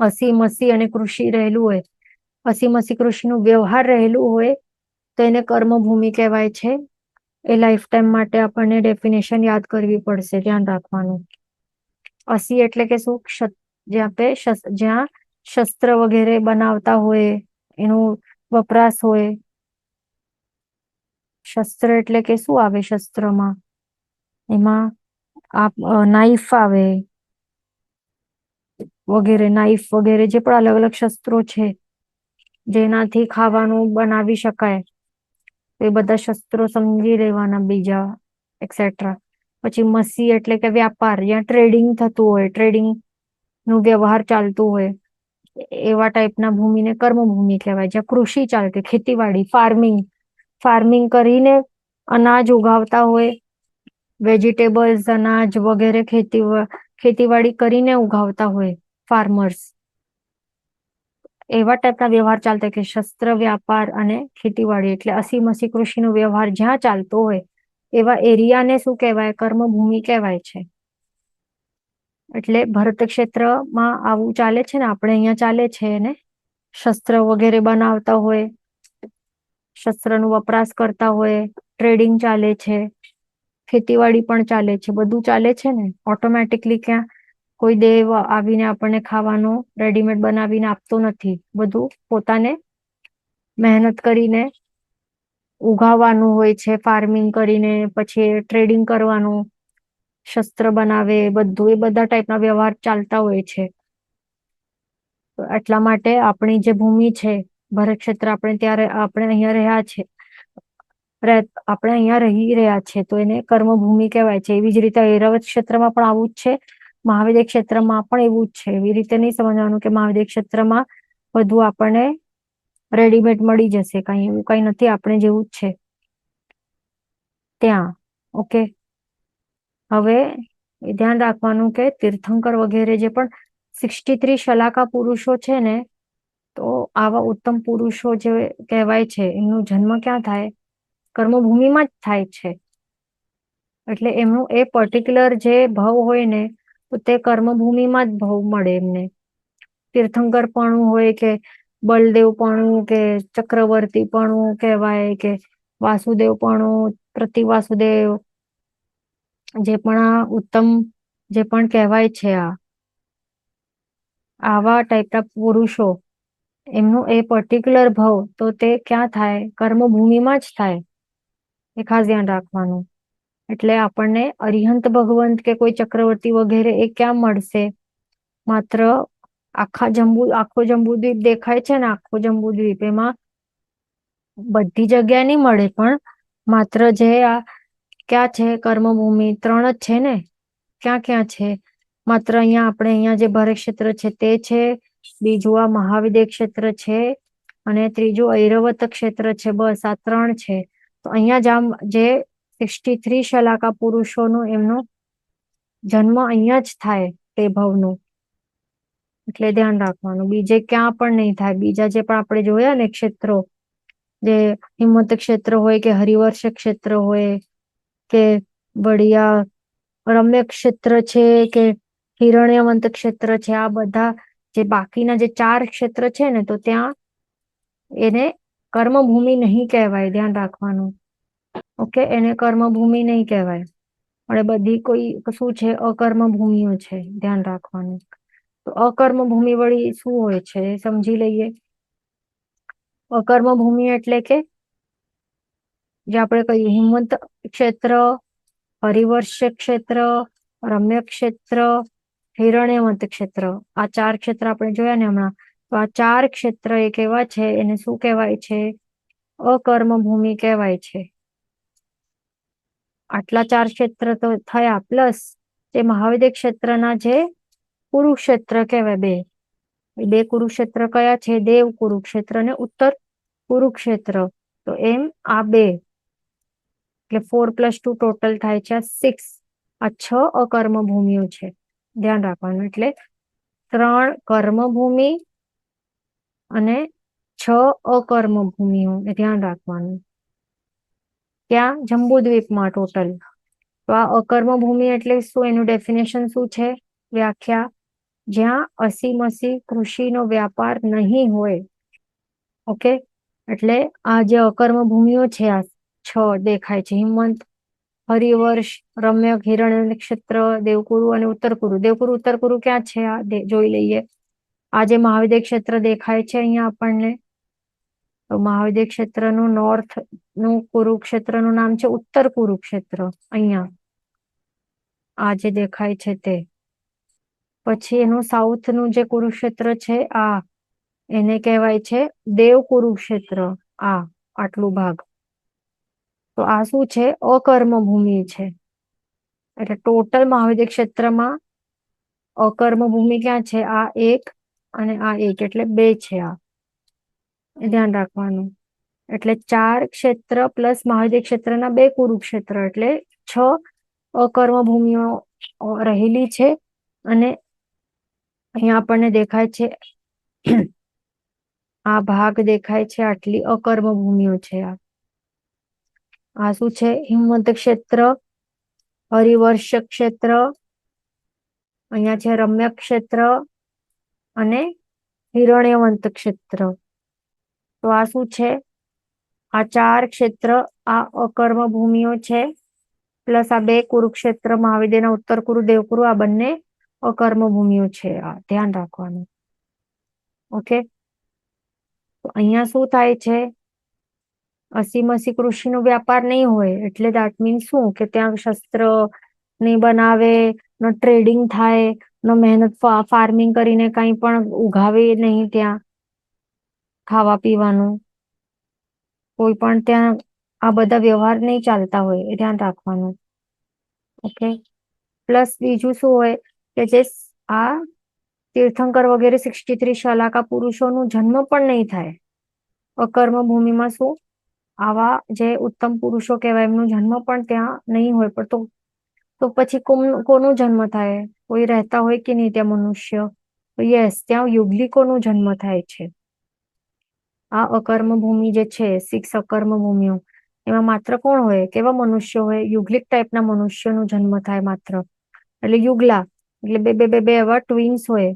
અસી મસી અને કૃષિ રહેલું હોય, અસી મસી કૃષિનું વ્યવહાર રહેલું હોય, તો એને કર્મભૂમિ કહેવાય છે. એ લાઈફ ટાઈમ માટે આપણને ડેફિનેશન યાદ કરવી પડશે, ધ્યાન રાખવાનું. અસી એટલે કે શું? જ્યાં શસ્ત્ર વગેરે બનાવતા હોય, એનું વપરાશ હોય. શસ્ત્ર એટલે કે શું આવે શસ્ત્રમાં? એમાં નાઈફ આવે વગેરે, નાઈફ વગેરે જે પણ અલગ અલગ શસ્ત્રો છે જેનાથી ખાવાનું બનાવી શકાય, એ બધા શસ્ત્રો સમજી લેવાના બીજા એક્સેટ્રા. પછી મસી એટલે કે વ્યાપાર, જ્યાં ટ્રેડિંગ થતું હોય, ટ્રેડિંગ નું વ્યવહાર ચાલતું હોય, એવા ટાઈપના ભૂમિને કર્મભૂમિ કહેવાય. જ્યાં કૃષિ ચાલતી, ખેતીવાડી, ફાર્મિંગ કરીને અનાજ ઉગાવતા હોય, વેજીટેબલ્સ, અનાજ વગેરે ખેતીવાડી કરીને ઉગાવતા હોય ફાર્મર્સ, એવા ટાઈપના વ્યવહાર ચાલતા કે શસ્ત્ર વ્યાપાર અને ખેતીવાડી, એટલે અસી મસી કૃષિનો વ્યવહાર જ્યાં ચાલતો હોય એવા એરિયાને શું કહેવાય? કર્મભૂમિ કહેવાય છે. એટલે ભરત ક્ષેત્રમાં આવું ચાલે છે ને, આપણે અહીંયા ચાલે છે એને શસ્ત્ર વગેરે બનાવતા હોય, શસ્ત્રનો વપરાશ કરતા હોય, ટ્રેડિંગ ચાલે છે, ખેતીવાડી પણ ચાલે છે, બધું ચાલે છે ને. ઓટોમેટિકલી ક્યાં કોઈ દેવ આવીને આપણને ખાવાનું રેડીમેડ બનાવીને આપતો નથી. બધું પોતાને મહેનત કરીને ઉગાવવાનું હોય છે, ફાર્મિંગ કરીને પછી ટ્રેડિંગ કરવાનું, શસ્ત્ર બનાવે, બધું એ બધા ટાઈપના વ્યવહાર ચાલતા હોય છે. તો એટલા માટે આપણી જે ભૂમિ છે ભરત ક્ષેત્ર, આપણે અહીંયા રહ્યા છે, આપણે અહીંયા રહી રહ્યા છે, તો એને કર્મભૂમિ કહેવાય છે. એવી જ રીતે ઐરાવત ક્ષેત્રમાં પણ આવું જ છે, મહાવિદ્ય ક્ષેત્રમાં પણ એવું જ છે. એવી રીતે નહીં સમજવાનું કે મહાવિદ્ય ક્ષેત્રમાં બધું આપણને રેડીમેડ મળી જશે, કઈ એવું કઈ નથી, આપણે જેવું જ છે ત્યાં. ઓકે, હવે એ ધ્યાન રાખવાનું કે તીર્થંકર વગેરે જે પણ 63 શલાકા પુરુષો છે ને, તો આવા ઉત્તમ પુરુષો જે કહેવાય છે એમનો જન્મ ક્યાં થાય? કર્મભૂમિમાં જ થાય છે. એટલે એમનું એ પર્ટિક્યુલર જે ભાવ હોય ને, તો તે કર્મભૂમિમાં જ ભાવ મળે એમને. તીર્થંકરપણું હોય કે બલદેવપણું કે ચક્રવર્તીપણું કહેવાય કે વાસુદેવપણું, પ્રતિવાસુદેવ, જે પણ આ ઉત્તમ જે પણ કહેવાય છે, આવા ટાઈપના પુરુષો, એમનું એ પર્ટિક્યુલર ભાવ તો તે ક્યાં થાય? કર્મભૂમિમાં જ થાય. એ ખાસ ધ્યાન રાખવાનું. એટલે આપણને અરિહંત ભગવંત કે કોઈ ચક્રવર્તી વગેરે એ ક્યાં મળશે? માત્ર આખો જંબુદ્વીપ દેખાય છે ને, આખો જંબુદ્વીપ, એમાં બધી જગ્યા નહીં મળે, પણ માત્ર જે આ ક્યાં છે કર્મભૂમિ, 3 જ છે ને. ક્યાં ક્યાં છે? માત્ર આપણે અહીંયા જે ભરત ક્ષેત્ર છે તે છે, બીજું આ મહાવિદ્ય ક્ષેત્ર છે, અને ત્રીજું ઐરવત ક્ષેત્ર છે. બસ આ 3 છે. તો અહીંયા જે 63 શલાકા પુરુષોનો એમનો જન્મ અહીંયા જ થાય તે ભવનું. એટલે ધ્યાન રાખવાનું, બીજે ક્યાં પણ નહીં થાય. બીજા જે પણ આપણે જોયા ને ક્ષેત્રો, જે હિંમત ક્ષેત્ર હોય કે હરિવર્ષ ક્ષેત્ર હોય કે બળિયા રમ્ય ક્ષેત્ર છે કે હિરણ્યવંત ક્ષેત્ર છે, આ બધા જે બાકીના જે 4 ક્ષેત્ર છે ને, તો ત્યાં એને કર્મભૂમિ નહીં કહેવાય. ધ્યાન રાખવાનું. ઓકે, એને કર્મભૂમિ નહીં કહેવાય. અને બધી કોઈ શું છે? અકર્મ ભૂમિઓ છે. ધ્યાન રાખવાનું. તો અકર્મ ભૂમિ વળી શું હોય છે એ સમજી લઈએ. અકર્મ ભૂમિ એટલે કે જે આપણે કહીએ હિંમત ક્ષેત્ર, હરિવર્ષ ક્ષેત્ર, રમ્ય ક્ષેત્ર, હિરણ્યવંત ક્ષેત્ર, આ 4 ક્ષેત્ર આપણે જોયા ને હમણાં. તો આ 4 ક્ષેત્ર એક એવા છે, એને શું કહેવાય છે? અકર્મ ભૂમિ કહેવાય છે. આટલા 4 ક્ષેત્ર તો થયા, પ્લસ જે મહાવિદ્ય ક્ષેત્રના જે કુરુક્ષેત્ર કહેવાય, બે કુરુક્ષેત્ર કયા છે? દેવ કુરુક્ષેત્ર અને ઉત્તર કુરુક્ષેત્ર. તો એમ આ 2, એટલે 4 + 2 ટોટલ થાય છે 6. આ 6 અકર્મ ભૂમિઓ છે. ધ્યાન રાખવાનું. એટલે 3 કર્મભૂમિ અને 6 અકર્મ ભૂમિઓ, એ ધ્યાન રાખવાનું. ત્યાં જંબુદ્વીપમાં ટોટલ. તો આ અકર્મ ભૂમિ એટલે શું? એનું ડેફિનેશન શું છે? વ્યાખ્યા: જ્યાં અસી મસી કૃષિનો વ્યાપાર નહીં હોય. ઓકે, એટલે આ જે અકર્મ ભૂમિઓ છે, આ 6 દેખાય છે: હિમંત, હરિવર્ષ, રમ્યક, હિરણ્ય ક્ષેત્ર, દેવકુરુ અને ઉત્તરકુરુ. દેવકુરુ ઉત્તરકુરુ ક્યાં છે? આ જોઈ લઈએ. આ જે મહાવિદ્ય ક્ષેત્ર દેખાય છે અહીંયા આપણને, તો મહાવિદ્ય ક્ષેત્રનું નોર્થ નું કુરુક્ષેત્રનું નામ છે ઉત્તર કુરુક્ષેત્ર. અહીંયા આ જે દેખાય છે તે. પછી એનું સાઉથ નું જે કુરુક્ષેત્ર છે, એને કહેવાય છે દેવ કુરુક્ષેત્ર. આટલું ભાગ. તો આ શું છે? અકર્મ ભૂમિ છે. એટલે ટોટલ મહાવિદ્ય ક્ષેત્રમાં અકર્મ ભૂમિ ક્યાં છે? આ 1 અને આ 1, એટલે 2 છે. આ ધ્યાન રાખવાનું. એટલે 4 ક્ષેત્ર પ્લસ મહાવિદ્ય ક્ષેત્રના 2 કુરુક્ષેત્ર, એટલે 6 અકર્મ ભૂમિઓ રહેલી છે. અને અહીંયા આપણને દેખાય છે આ ભાગ દેખાય છે, આટલી અકર્મ ભૂમિઓ છે. આ શું છે? હિમવંત ક્ષેત્ર, હરિવર્ષ ક્ષેત્ર, અહીંયા છે રમ્ય ક્ષેત્ર અને હિરણ્યવંત ક્ષેત્ર. તો આ શું છે? આ 4 ક્ષેત્ર આ અકર્મ ભૂમિઓ છે. પ્લસ આ 2 કુરુક્ષેત્ર, મહાવિદ્યના ઉત્તર કુરુ, દેવકુરુ, આ બંને અકર્મ ભૂમિઓ છે. આ ધ્યાન રાખવાનું. ઓકે, તો અહીંયા શું થાય છે? અસી કૃષિનો વ્યાપાર નહીં હોય, એટલે દેટ મીન્સ શું કે ત્યાં શસ્ત્ર નહીં બનાવે, ન ટ્રેડિંગ થાય, ન મહેનત ફાર્મિંગ કરીને કંઈ પણ ઉગાવે નહીં, ત્યાં ખાવા પીવાનું કોઈ પણ ત્યાં આ બધા વ્યવહાર નહીં ચાલતા હોય, એ ધ્યાન રાખવાનું. ઓકે, પ્લસ બીજું શું હોય કે જે આ તીર્થંકર વગેરે 63 શલાકા પુરુષોનું જન્મ પણ નહીં થાય. અકર્મ ભૂમિમાં શું આવા જે ઉત્તમ પુરુષો કહેવાય એમનું જન્મ પણ ત્યાં નહીં હોય. પણ તો પછી કોનું જન્મ થાય? કોઈ રહેતા હોય કે નહીં ત્યાં મનુષ્ય? તો યસ, ત્યાં યુગલિકોનો જન્મ થાય છે. આ અકર્મ ભૂમિ જે છે, 6 અકર્મ ભૂમિઓ, એમાં માત્ર કોણ હોય? કેવા મનુષ્ય હોય? યુગલિક ટાઈપના મનુષ્યનો જન્મ થાય માત્ર. એટલે યુગલા એટલે બે એવા ટ્વિન્સ હોય,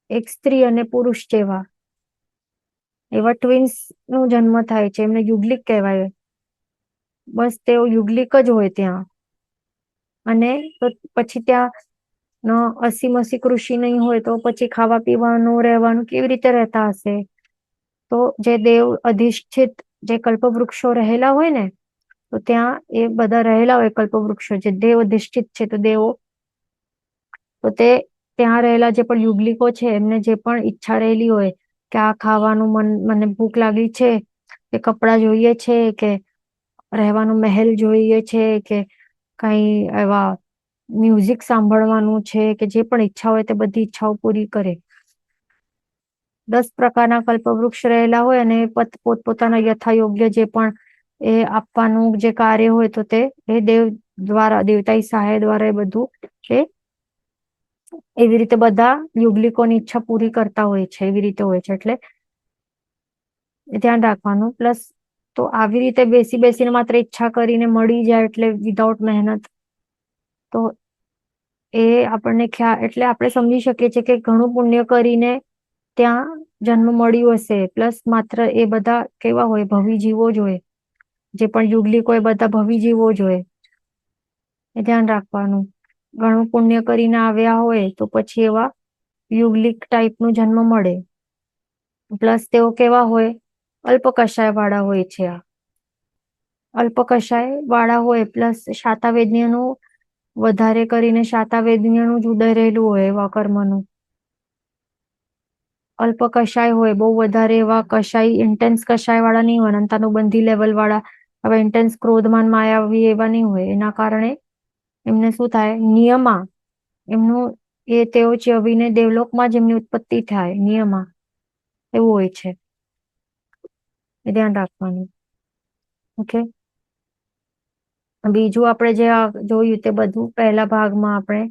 એક સ્ત્રી અને પુરુષ જેવા, એવા ટ્વિન્સ નો જન્મ થાય છે, એમને યુગલિક કહેવાય. બસ તેઓ યુગલિક જ હોય ત્યાં. અને તો પછી ત્યાં અસી કૃષિ નહીં હોય, તો પછી ખાવા પીવાનું, રહેવાનું કેવી રીતે રહેતા હશે? તો જે દેવ અધિષ્ઠિત જે કલ્પવૃક્ષો રહેલા હોય ને, તો ત્યાં એ બધા રહેલા હોય કલ્પવૃક્ષો, જે દેવ અધિષ્ઠિત છે. તો દેવો, તો તે ત્યાં રહેલા જે પણ યુગલિકો છે, એમને જે પણ ઈચ્છા રહેલી હોય કે આ ખાવાનું મને ભૂખ લાગી છે, કે કપડાં જોઈએ છે, કે રહેવાનું મહેલ જોઈએ છે, કે કઈ એવા મ્યુઝિક સાંભળવાનું છે, કે જે પણ ઈચ્છા હોય તે બધી ઈચ્છાઓ પૂરી કરે. 10 પ્રકારના કલ્પવૃક્ષ રહેલા હોય અને પોતપોતાના યથાયોગ્ય જે પણ એ આપવાનું જે કાર્ય હોય, તો તે એ દેવ દ્વારા, દેવતાઈ સહાય દ્વારા એ બધું એ એવી રીતે બધા યુગલિકોની ઈચ્છા પૂરી કરતા હોય છે. એવી રીતે હોય છે, એટલે ધ્યાન રાખવાનું. પ્લસ તો આવી રીતે બેસીને માત્ર ઈચ્છા કરીને મળી જાય, એટલે વિધાઉટ મહેનત, તો એ આપણને એટલે આપણે સમજી શકીએ છીએ કે ઘણું પુણ્ય કરીને ત્યાં જન્મ મળ્યું હશે. પ્લસ માત્ર એ બધા કેવા હોય? ભવી જીવો જ હોય. જે પણ યુગલિકો એ બધા ભવી જીવો જ હોય, એ ધ્યાન રાખવાનું. ઘણું પુણ્ય કરીને આવ્યા હોય તો પછી એવા યુગલિક ટાઈપનું જન્મ મળે. પ્લસ તેઓ કેવા હોય? અલ્પ કષાય વાળા હોય છે. આ અલ્પ કષાય વાળા હોય, પ્લસ શાતાવેદન્યનું વધારે કરીને શાતાવેદન્યનું જ ઉદય રહેલું હોય એવા કર્મનું. અલ્પ કષાય હોય, બહુ વધારે એવા કષાય, ઇન્ટેન્સ કષાય વાળા નહીં હોય, અંતાનુબંધી લેવલ વાળા, હવે ઇન્ટેન્સ ક્રોધમાન માયાવી એવા નહીં હોય. એના કારણે એમને શું થાય? નિયમા એમનું એ તેઓ ચવીને દેવલોકમાં જ એમની ઉત્પત્તિ થાય. નિયમા એવું હોય છે, એ ધ્યાન રાખવાનું. ઓકે, બીજું આપણે જે જોયું તે બધું પહેલા ભાગમાં આપણે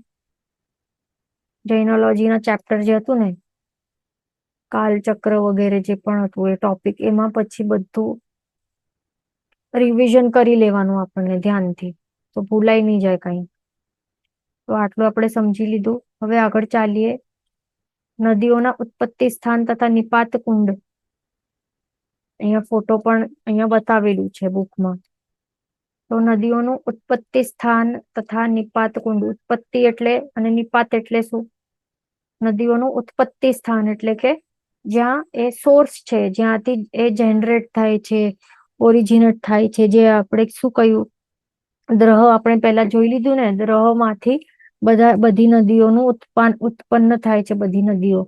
જૈનોલોજીના ચેપ્ટર જે હતું ને, કાલચક્ર વગેરે જે પણ હતું એ ટોપિક, એમાં પછી બધું રિવિઝન કરી લેવાનું આપણને ધ્યાનથી, તો ભૂલાઈ નહીં જાય કઈ. તો આટલું આપણે સમજી લીધું. હવે આગળ ચાલીએ. નદીઓના ઉત્પત્તિ સ્થાન તથા નિપાત કુંડ. અહીંયા ફોટો પણ અહીંયા બતાવેલું છે બુકમાં. તો નદીઓનું ઉત્પત્તિ સ્થાન તથા નિપાત કુંડ. ઉત્પત્તિ એટલે અને નિપાત એટલે શું? નદીઓનું ઉત્પત્તિ સ્થાન એટલે કે જ્યાં એ સોર્સ છે, જ્યાંથી એ જનરેટ થાય છે, ઓરિજિનેટ થાય છે. જે આપણે શું કહ્યું? દ્રહ આપણે પહેલા જોઈ લીધું ને, દ્રહમાંથી બધી નદીઓનું ઉત્પન્ન થાય છે. બધી નદીઓ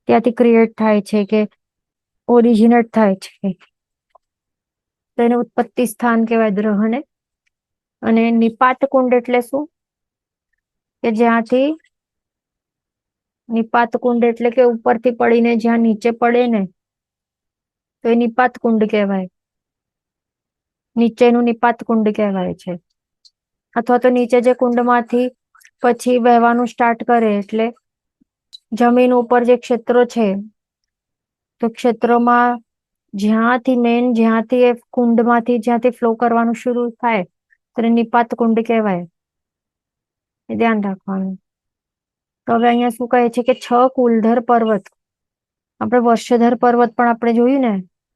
ત્યાંથી ક્રિએટ થાય છે, કે ઓરિજિનેટ થાય છે. તો એને ઉત્પત્તિ સ્થાન કહેવાય, દ્રહને. અને નિપાત કુંડ એટલે શું? કે જ્યાંથી નિપાત કુંડ એટલે કે ઉપરથી પડીને જ્યાં નીચે પડે ને, તો એ નિપાત કુંડ કહેવાય. નીચેનું નિપાત કુંડ કહેવાય છે. અથવા તો નીચે જે કુંડમાંથી પછી વહેવાનું સ્ટાર્ટ કરે, એટલે જમીન ઉપર જે ક્ષેત્રો છે તો ક્ષેત્રમાં જ્યાંથી એ કુંડમાંથી જ્યાંથી ફ્લો કરવાનું શરૂ થાય તો નિપાત કુંડ કહેવાય. એ ધ્યાન રાખવાનું. તો હવે અહીંયા શું કહે છે કે 6 કુલધર પર્વત. આપણે વર્ષધર પર્વત પણ આપણે જોયું ને,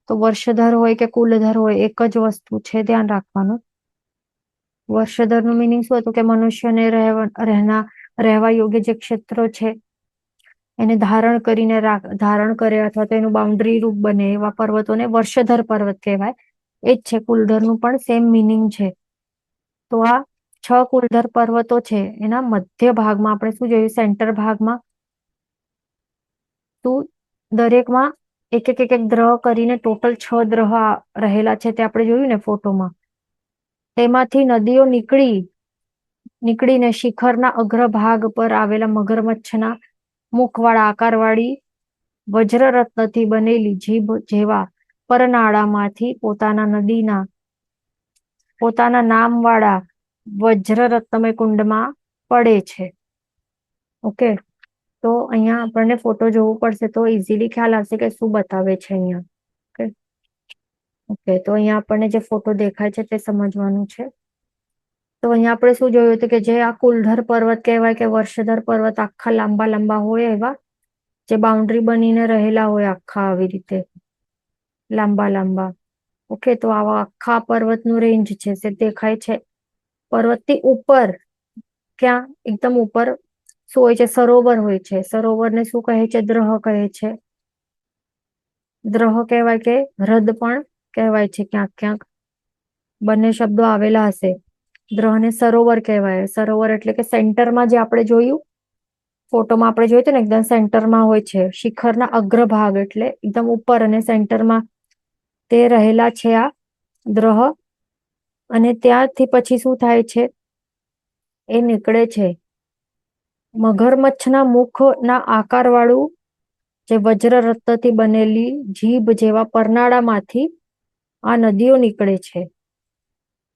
તો વર્ષધર હોય કે કુલધર હોય એક જ વસ્તુ છે, ધ્યાન રાખવાનું. વર્ષધર નું મિનિંગ શું હતું કે મનુષ્યને રહેવા યોગ્ય જે ક્ષેત્રો છે એને ધારણ કરે અથવા તો એનું બાઉન્ડ્રી રૂપ બને એવા પર્વતોને વર્ષધર પર્વત કહેવાય. એ જ છે કુલધરનું પણ સેમ મિનિંગ છે. તો આ 6 કુલધર પર્વતો છે એના મધ્ય ભાગમાં આપણે શું જોયું, સેન્ટર ભાગમાં તો દરેકમાં એક ગ્રહ કરીને ટોટલ 6 ગ્રહ રહેલા છે તે આપણે જોયું ને ફોટોમાં. તેમાંથી નદીઓ નીકળીને શિખરના અગ્રભાગ પર આવેલા મગરમચ્છના મુખવાળા આકારવાળી વજ્રરત્નથી બનેલી જીભ જેવા પરનાળામાંથી પોતાના નામવાળા વજ્રરત્નમય કુંડમાં પડે છે. ઓકે, તો અહીંયા આપણને ફોટો જોવું પડશે તો ઇઝીલી ખ્યાલ આવશે કે શું બતાવે છે અહીંયા. ઓકે, તો અહીંયા આપણને જે ફોટો દેખાય છે તે સમજવાનું છે. તો અહીંયા આપણે શું જોયું હતું કે જે આ કુલધર પર્વત કહેવાય કે વર્ષધર પર્વત આખા લાંબા લાંબા હોય એવા જે બાઉન્ડ્રી બનીને રહેલા હોય આખા આવી રીતે લાંબા લાંબા. ઓકે, તો આવા આખા પર્વતનું રેન્જ છે તે દેખાય છે. પર્વતથી ઉપર ક્યાં એકદમ ઉપર શું હોય છે, સરોવર હોય છે. સરોવરને શું કહે છે, દ્રહ કહે છે. દ્રહ કહેવાય કે હ્રદ પણ કહેવાય છે ક્યાંક ક્યાંક, બંને શબ્દો આવેલા હશે. દ્રહને સરોવર કહેવાય. સરોવર એટલે કે સેન્ટરમાં જે આપણે જોયું ફોટોમાં આપણે જોયું હતું ને એકદમ સેન્ટરમાં હોય છે, શિખરના અગ્રભાગ એટલે એકદમ ઉપર અને સેન્ટરમાં તે રહેલા છે આ દ્રહ. અને ત્યાંથી પછી શું થાય છે, એ નીકળે છે મગરમચ્છના મુખના આકારવાળું જે વજ્રરત્નથી બનેલી જીભ જેવા પરનાળામાંથી આ નદીઓ નીકળે છે.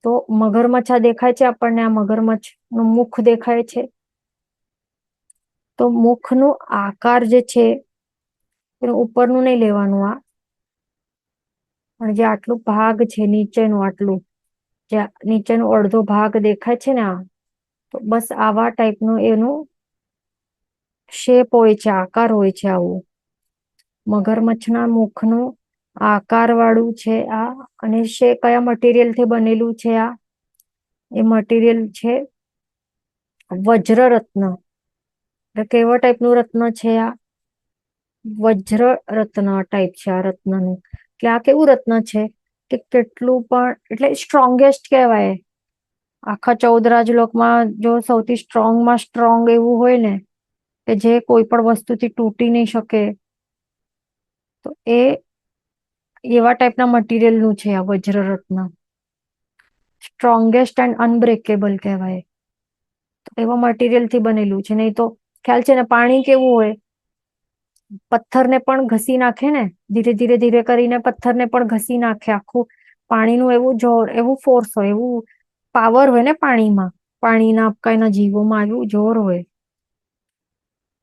તો મગરમચ્છ આ દેખાય છે આપણને, આ મગરમચ્છ નું મુખ દેખાય છે. તો મુખનું આકાર જે છે એનું ઉપરનું નહીં લેવાનું, આ પણ જે આટલું ભાગ છે નીચેનું, આટલું જે નીચેનો અડધો ભાગ દેખાય છે ને આ, તો બસ આવા ટાઈપનું એનું શેપ હોય છે, આકાર હોય છે આવું. મગરમચ્છના મુખનું આકાર વાળું છે આ. અને કયા મટીરિયલ થી બનેલું છે આ? એ મટીરિયલ છે વજ્રરત્ન. કેવા ટાઈપનું રત્ન છે આ? વજ્ર રત્ન ટાઈપ છે આ રત્નનું. એટલે આ કેવું રત્ન છે કે કેટલું પણ એટલે સ્ટ્રોંગેસ્ટ કહેવાય. આખા 14 રાજલોકમાં જો સૌથી સ્ટ્રોંગમાં સ્ટ્રોંગ એવું હોય ને કે જે કોઈ પણ વસ્તુથી તૂટી નહીં શકે, તો એ એવા ટાઈપના મટીરિયલનું છે આ વજ્રરત્ન. સ્ટ્રોંગેસ્ટ એન્ડ અનબ્રેકેબલ કહેવાય. તો એવા મટીરિયલથી બનેલું છે. નહીં તો ખ્યાલ છે ને પાણી કેવું હોય, પથ્થરને પણ ઘસી નાખે ને, ધીરે ધીરે ધીરે કરીને પથ્થરને પણ ઘસી નાખે. આખું પાણીનું એવું જોર, એવું ફોર્સ હોય, એવું પાવર હોય ને પાણીમાં, પાણીના કઈના જીવોમાં એવું જોર હોય.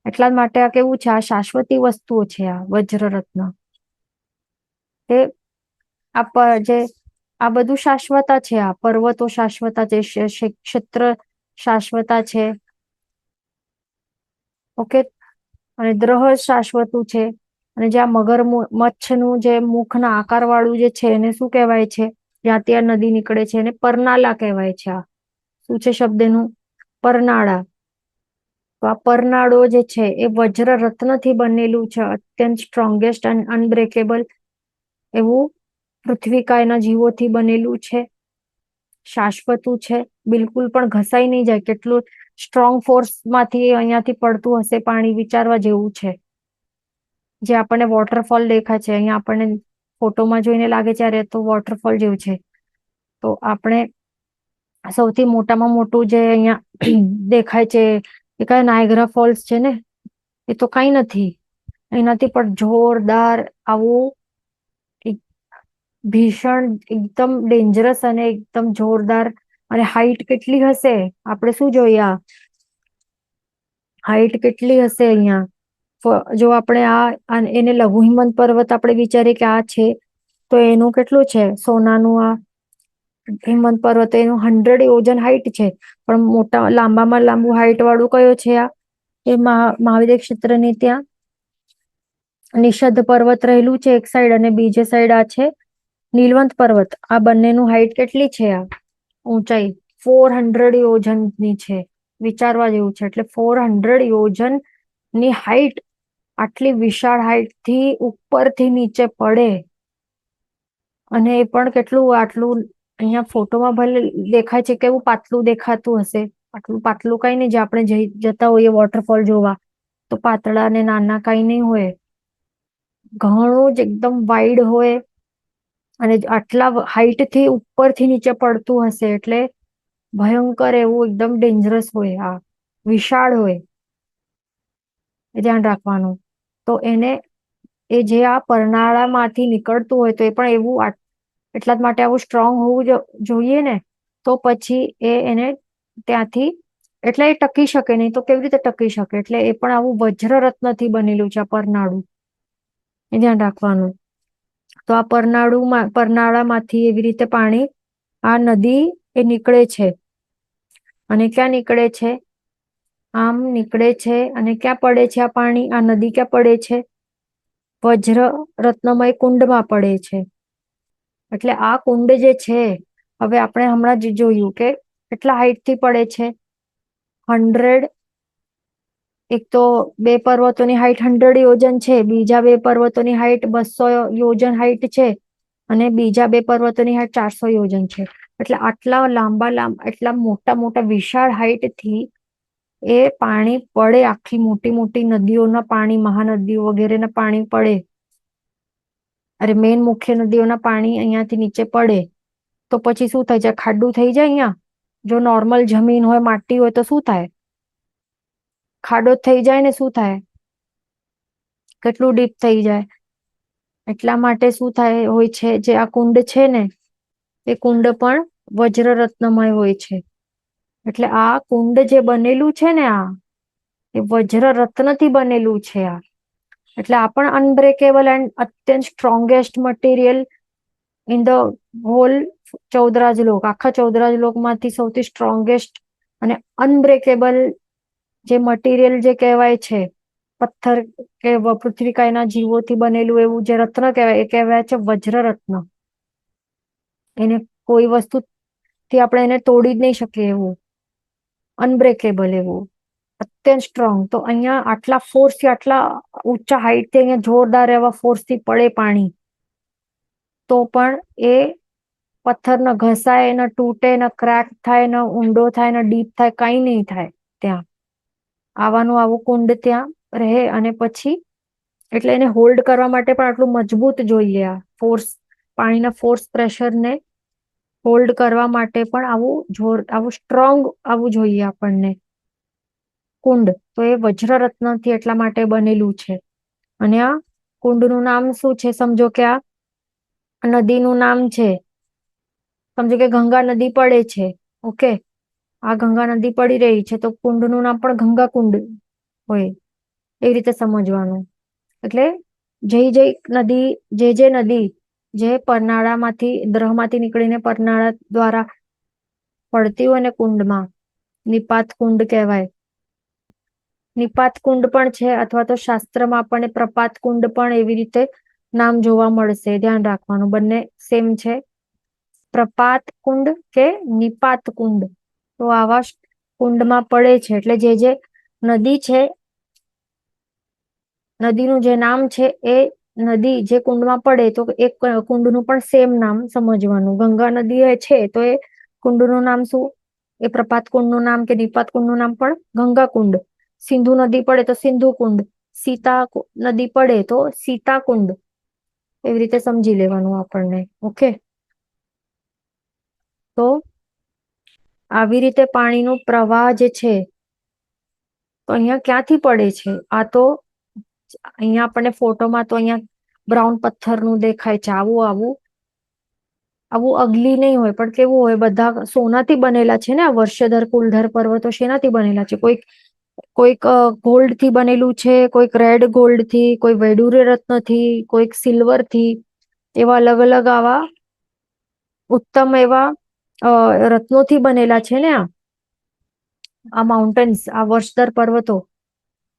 એટલા માટે આ કેવું છે, આ શાશ્વતી વસ્તુઓ છે આ વજ્રરત્ન. તે આ બધું શાશ્વતા છે. આ પર્વતો શાશ્વતા છે, ક્ષેત્ર શાશ્વતા છે. ઓકે, અને દ્રહ શાશ્વતું છે. અને જે આ મગરમચ્છનું જે મુખના આકાર વાળું જે છે એને શું કહેવાય છે, જ્યાં ત્યાં નદી નીકળે છે એને પરનાલા કહેવાય છે. આ શું છે શબ્દનું? પરનાળા. તો આ પરનાળો જે છે એ વજ્ર રત્નથી બનેલું છે, અત્યંત સ્ટ્રોંગેસ્ટ એન્ડ અનબ્રેકેબલ એવું પૃથ્વીકાયના જીવોથી બનેલું છે. શાશ્વતું છે, બિલકુલ પણ ઘસાઈ નહીં જાય. કેટલું સ્ટ્રોંગ ફોર્સ માંથી અહીંયાથી પડતું હશે પાણી, વિચારવા જેવું છે. જે આપણને વોટરફોલ દેખાય છે અહીંયા, આપણને ફોટોમાં જોઈને લાગે છે અરે તો વોટરફોલ જેવું છે. તો આપણે સૌથી મોટામાં મોટું જે અહીંયા દેખાય છે એ કયા નાયગ્રા ફોલ્સ છે ને, એ તો કઈ નથી. એનાથી પણ જોરદાર આવું ભીષણ એકદમ ડેન્જરસ અને એકદમ જોરદાર. અને હાઈટ કેટલી હશે આપણે શું જોઈએ, હાઈટ કેટલી હશે અહીંયા? જો આપણે એને લઘુ હિમવંત પર્વત આપણે વિચારીએ કે આ છે, તો એનું કેટલું છે સોનાનું આ હિમવંત પર્વત, એનું 100 યોજન હાઈટ છે. પણ મોટા લાંબામાં લાંબુ હાઈટ વાળું કયો છે આ? એ મહાવિદ્ય ક્ષેત્રની ત્યાં નિષદ્ધ પર્વત રહેલું છે એક સાઈડ, અને બીજે સાઈડ આ છે નીલવંત પર્વત. આ બંનેનું હાઈટ કેટલી છે? આ ઊંચાઈ 400 યોજનની છે. વિચારવા જેવું છે. એટલે 400 યોજન ની હાઈટ, આટલી વિશાળ હાઈટ થી ઉપરથી નીચે પડે, અને એ પણ કેટલું આટલું અહીંયા ફોટોમાં ભલે દેખાય છે કેવું પાતળું દેખાતું હશે, આટલું પાતળું કઈ નહીં. જે આપણે જતા હોઈએ વોટરફોલ જોવા તો પાતળા ને નાના કઈ નહીં હોય, ઘણું જ એકદમ વાઈડ હોય, અને આટલા હાઈટ થી ઉપરથી નીચે પડતું હશે એટલે ભયંકર એવું એકદમ ડેન્જરસ હોય, આ વિશાળ હોય, એ ધ્યાન રાખવાનું. તો એ જે આ પરનાળામાંથી નીકળતું હોય તો એ પણ એવું એટલા જ માટે આવું સ્ટ્રોંગ હોવું જોઈએ ને. તો પછી એને ત્યાંથી, એટલે એ ટકી શકે નહીં તો કેવી રીતે ટકી શકે? એટલે એ પણ આવું વજ્રરત્નથી બનેલું છે આ પરનાળું, એ ધ્યાન રાખવાનું. તો આ પરનાળામાંથી એવી રીતે પાણી, આ નદી એ નીકળે છે. અને ક્યાં નીકળે છે? આમ નીકળે છે, અને ક્યાં પડે છે આ પાણી? આ નદી ક્યાં પડે છે? વજ્ર રત્નમય કુંડમાં પડે છે. એટલે આ કુંડ જે છે, હવે આપણે હમણાં જ જોયું કે કેટલા હાઈટ થી પડે છે. 100, એક તો બે પર્વતોની હાઈટ 100 યોજન છે, બીજા બે પર્વતોની હાઈટ 200 યોજન હાઈટ છે, અને બીજા બે પર્વતોની હાઈટ 400 યોજન છે. એટલે આટલા એટલા મોટા મોટા વિશાળ હાઈટ થી એ પાણી પડે, આખી મોટી મોટી નદીઓના પાણી, મહાનદીઓ વગેરેના પાણી પડે, અરે મેન મુખ્ય નદીઓના પાણી અહીંયાથી નીચે પડે, તો પછી શું થાય છે? ખાડું થઈ જાય. અહીંયા જો નોર્મલ જમીન હોય, માટી હોય તો શું થાય? ખાડો થઈ જાય ને. શું થાય? કેટલું ડીપ થઈ જાય. એટલા માટે શું થાય હોય છે, જે આ કુંડ છે ને, એ કુંડ પણ વજ્રરત્નમય હોય છે. એટલે આ કુંડ જે બનેલું છે ને, એ વજ્રરત્નથી બનેલું છે આ. એટલે આ પણ અનબ્રેકેબલ એન્ડ અત્યંત strongest material in the whole ચૌદરાજ લોક. આખા ચૌદરાજ લોકમાંથી સૌથી સ્ટ્રોંગેસ્ટ અને અનબ્રેકેબલ જે મટીરિયલ જે કહેવાય છે, પથ્થર કે પૃથ્વીકાયના જીવોથી બનેલું એવું જે રત્ન કહેવાય, એ કહેવાય છે વજ્રરત્ન. એને કોઈ વસ્તુથી આપણે એને તોડી જ નહીં શકીએ એવું, અનબ્રેકેબલ એવું, અત્યંત સ્ટ્રોંગ. તો અહીંયા આટલા ફોર્સથી, આટલા ઊંચા હાઈટથી અહીંયા જોરદાર એવા ફોર્સથી પડે પાણી, તો પણ એ પથ્થર ન ઘસાય, ન તૂટે, ન ક્રેક થાય, ન ઊંડો થાય, ન ડીપ થાય, કઈ નહીં થાય. ત્યાં આવું કુંડ ત્યાં રહે. અને પછી એટલે એને હોલ્ડ કરવા માટે પણ આટલું મજબૂત જોઈએ. આ ફોર્સ, પાણીના ફોર્સ પ્રેશરને હોલ્ડ કરવા માટે પણ આવું સ્ટ્રોંગ આવું જોઈએ આપણને કુંડ. તો એ વજ્રરત્નથી એટલા માટે બનેલું છે. અને આ કુંડનું નામ શું છે? સમજો કે આ નદીનું નામ છે, સમજો કે ગંગા નદી પડે છે. ઓકે, આ ગંગા નદી પડી રહી છે, તો કુંડનું નામ પણ ગંગા કુંડ હોય, એવી રીતે સમજવાનું. એટલે જે નદી જે પરનાળામાંથી, દ્રહમાંથી નીકળીને પરનાળા દ્વારા પડતી હોય ને કુંડમાં, નિપાત કુંડ કહેવાય. નિપાત કુંડ પણ છે, અથવા તો શાસ્ત્રમાં આપણને પ્રપાત કુંડ પણ એવી રીતે નામ જોવા મળશે. ધ્યાન રાખવાનું, બંને સેમ છે. પ્રપાત કુંડ કે નિપાત કુંડ. તો આવા કુંડમાં પડે છે. એટલે જે નદી છે, નદીનું જે નામ છે, એ નદી જે કુંડમાં પડે તો એ કુંડનું પણ સેમ નામ સમજવાનું. ગંગા નદી છે તો એ કુંડનું નામ શું? એ પ્રપાત કુંડનું નામ કે નિપાત કુંડનું નામ પણ ગંગા કુંડ. સિંધુ નદી પડે તો સિંધુ કુંડ, સીતા નદી પડે તો સીતા કુંડ. એવી રીતે સમજી લેવાનું આપણને. ઓકે, તો આવી રીતે પાણીનો પ્રવાહ જે છે, તો અહીંયા ક્યાંથી પડે છે? આ તો અહીંયા આપણને ફોટોમાં તો અહીંયા બ્રાઉન પથ્થરનું દેખાય છે. આવું અગલી નહીં હોય, પણ કેવું હોય, બધા સોનાથી બનેલા છે ને. આ વર્ષધર કુલધર પર્વતો શેનાથી બનેલા છે? કોઈ કોઈક ગોલ્ડ થી બનેલું છે, કોઈક રેડ ગોલ્ડ થી, કોઈ વૈડૂર્ય રત્ન થી, કોઈક સિલ્વર થી, એવા અલગ અલગ આવા ઉત્તમ એવા રત્નોથી બનેલા છે ને આ માઉન્ટેન્સ, આ વર્ષદર પર્વતો.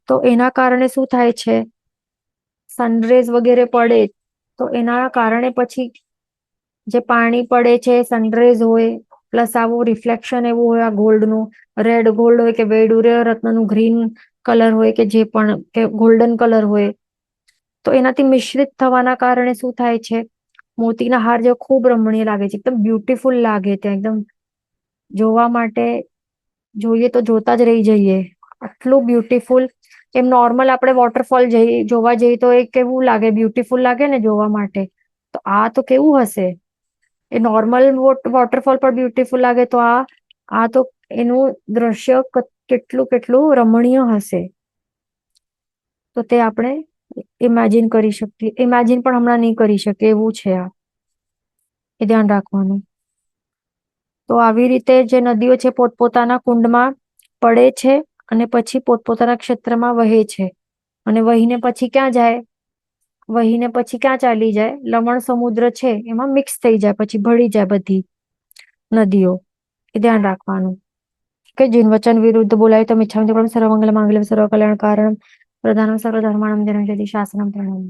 તો એના કારણે શું થાય છે, સનરેઝ વગેરે પડે તો એના કારણે પછી જે પાણી પડે છે, સનરેઝ હોય પ્લસ આવું રિફ્લેક્શન એવું હોય આ ગોલ્ડનું, રેડ ગોલ્ડ હોય કે વૈડૂર્ય રત્નનું ગ્રીન કલર હોય કે જે પણ કે ગોલ્ડન કલર હોય, તો એનાથી મિશ્રિત થવાના કારણે શું થાય છે, મોતીના હાર જે ખૂબ રમણીય લાગે છે, એકદમ બ્યુટીફુલ લાગે ત્યાં એકદમ જોવા માટે, જોઈએ તો જોતા જ રહી જઈએ, આટલું બ્યુટીફુલ. એમ નોર્મલ આપણે વોટરફોલ જોવા જઈએ તો એ કેવું લાગે, બ્યુટીફુલ લાગે ને જોવા માટે, તો આ તો કેવું હશે, એ નોર્મલ વોટરફોલ પર બ્યુટીફુલ લાગે તો આ તો એનું દ્રશ્ય કેટલું કેટલું રમણીય હશે. તો તે આપણે ઇમેજિન કરી શકીએ, ઇમેજિન પણ હમણાં નહીં કરી શકીએ એવું છે આ, એ ધ્યાન રાખવાનું. તો આવી રીતે જે નદીઓ છે પોતપોતાના કુંડમાં પડે છે અને પછી પોતપોતાના ક્ષેત્રમાં વહે છે, અને વહીને પછી ક્યાં જાય, વહીને પછી ક્યાં ચાલી જાય, લવણ સમુદ્ર છે એમાં મિક્સ થઈ જાય, પછી ભળી જાય બધી નદીઓ, એ ધ્યાન રાખવાનું. કે જીન વચન વિરુદ્ધ બોલાય તો મિચ્છામિ સર્વમંગલ માંગલ્યમ સર્વ કલ્યાણ કારણમ પ્રધાનમ સર્વ ધર્માણમ જનમ શાસનમ પ્રણામ.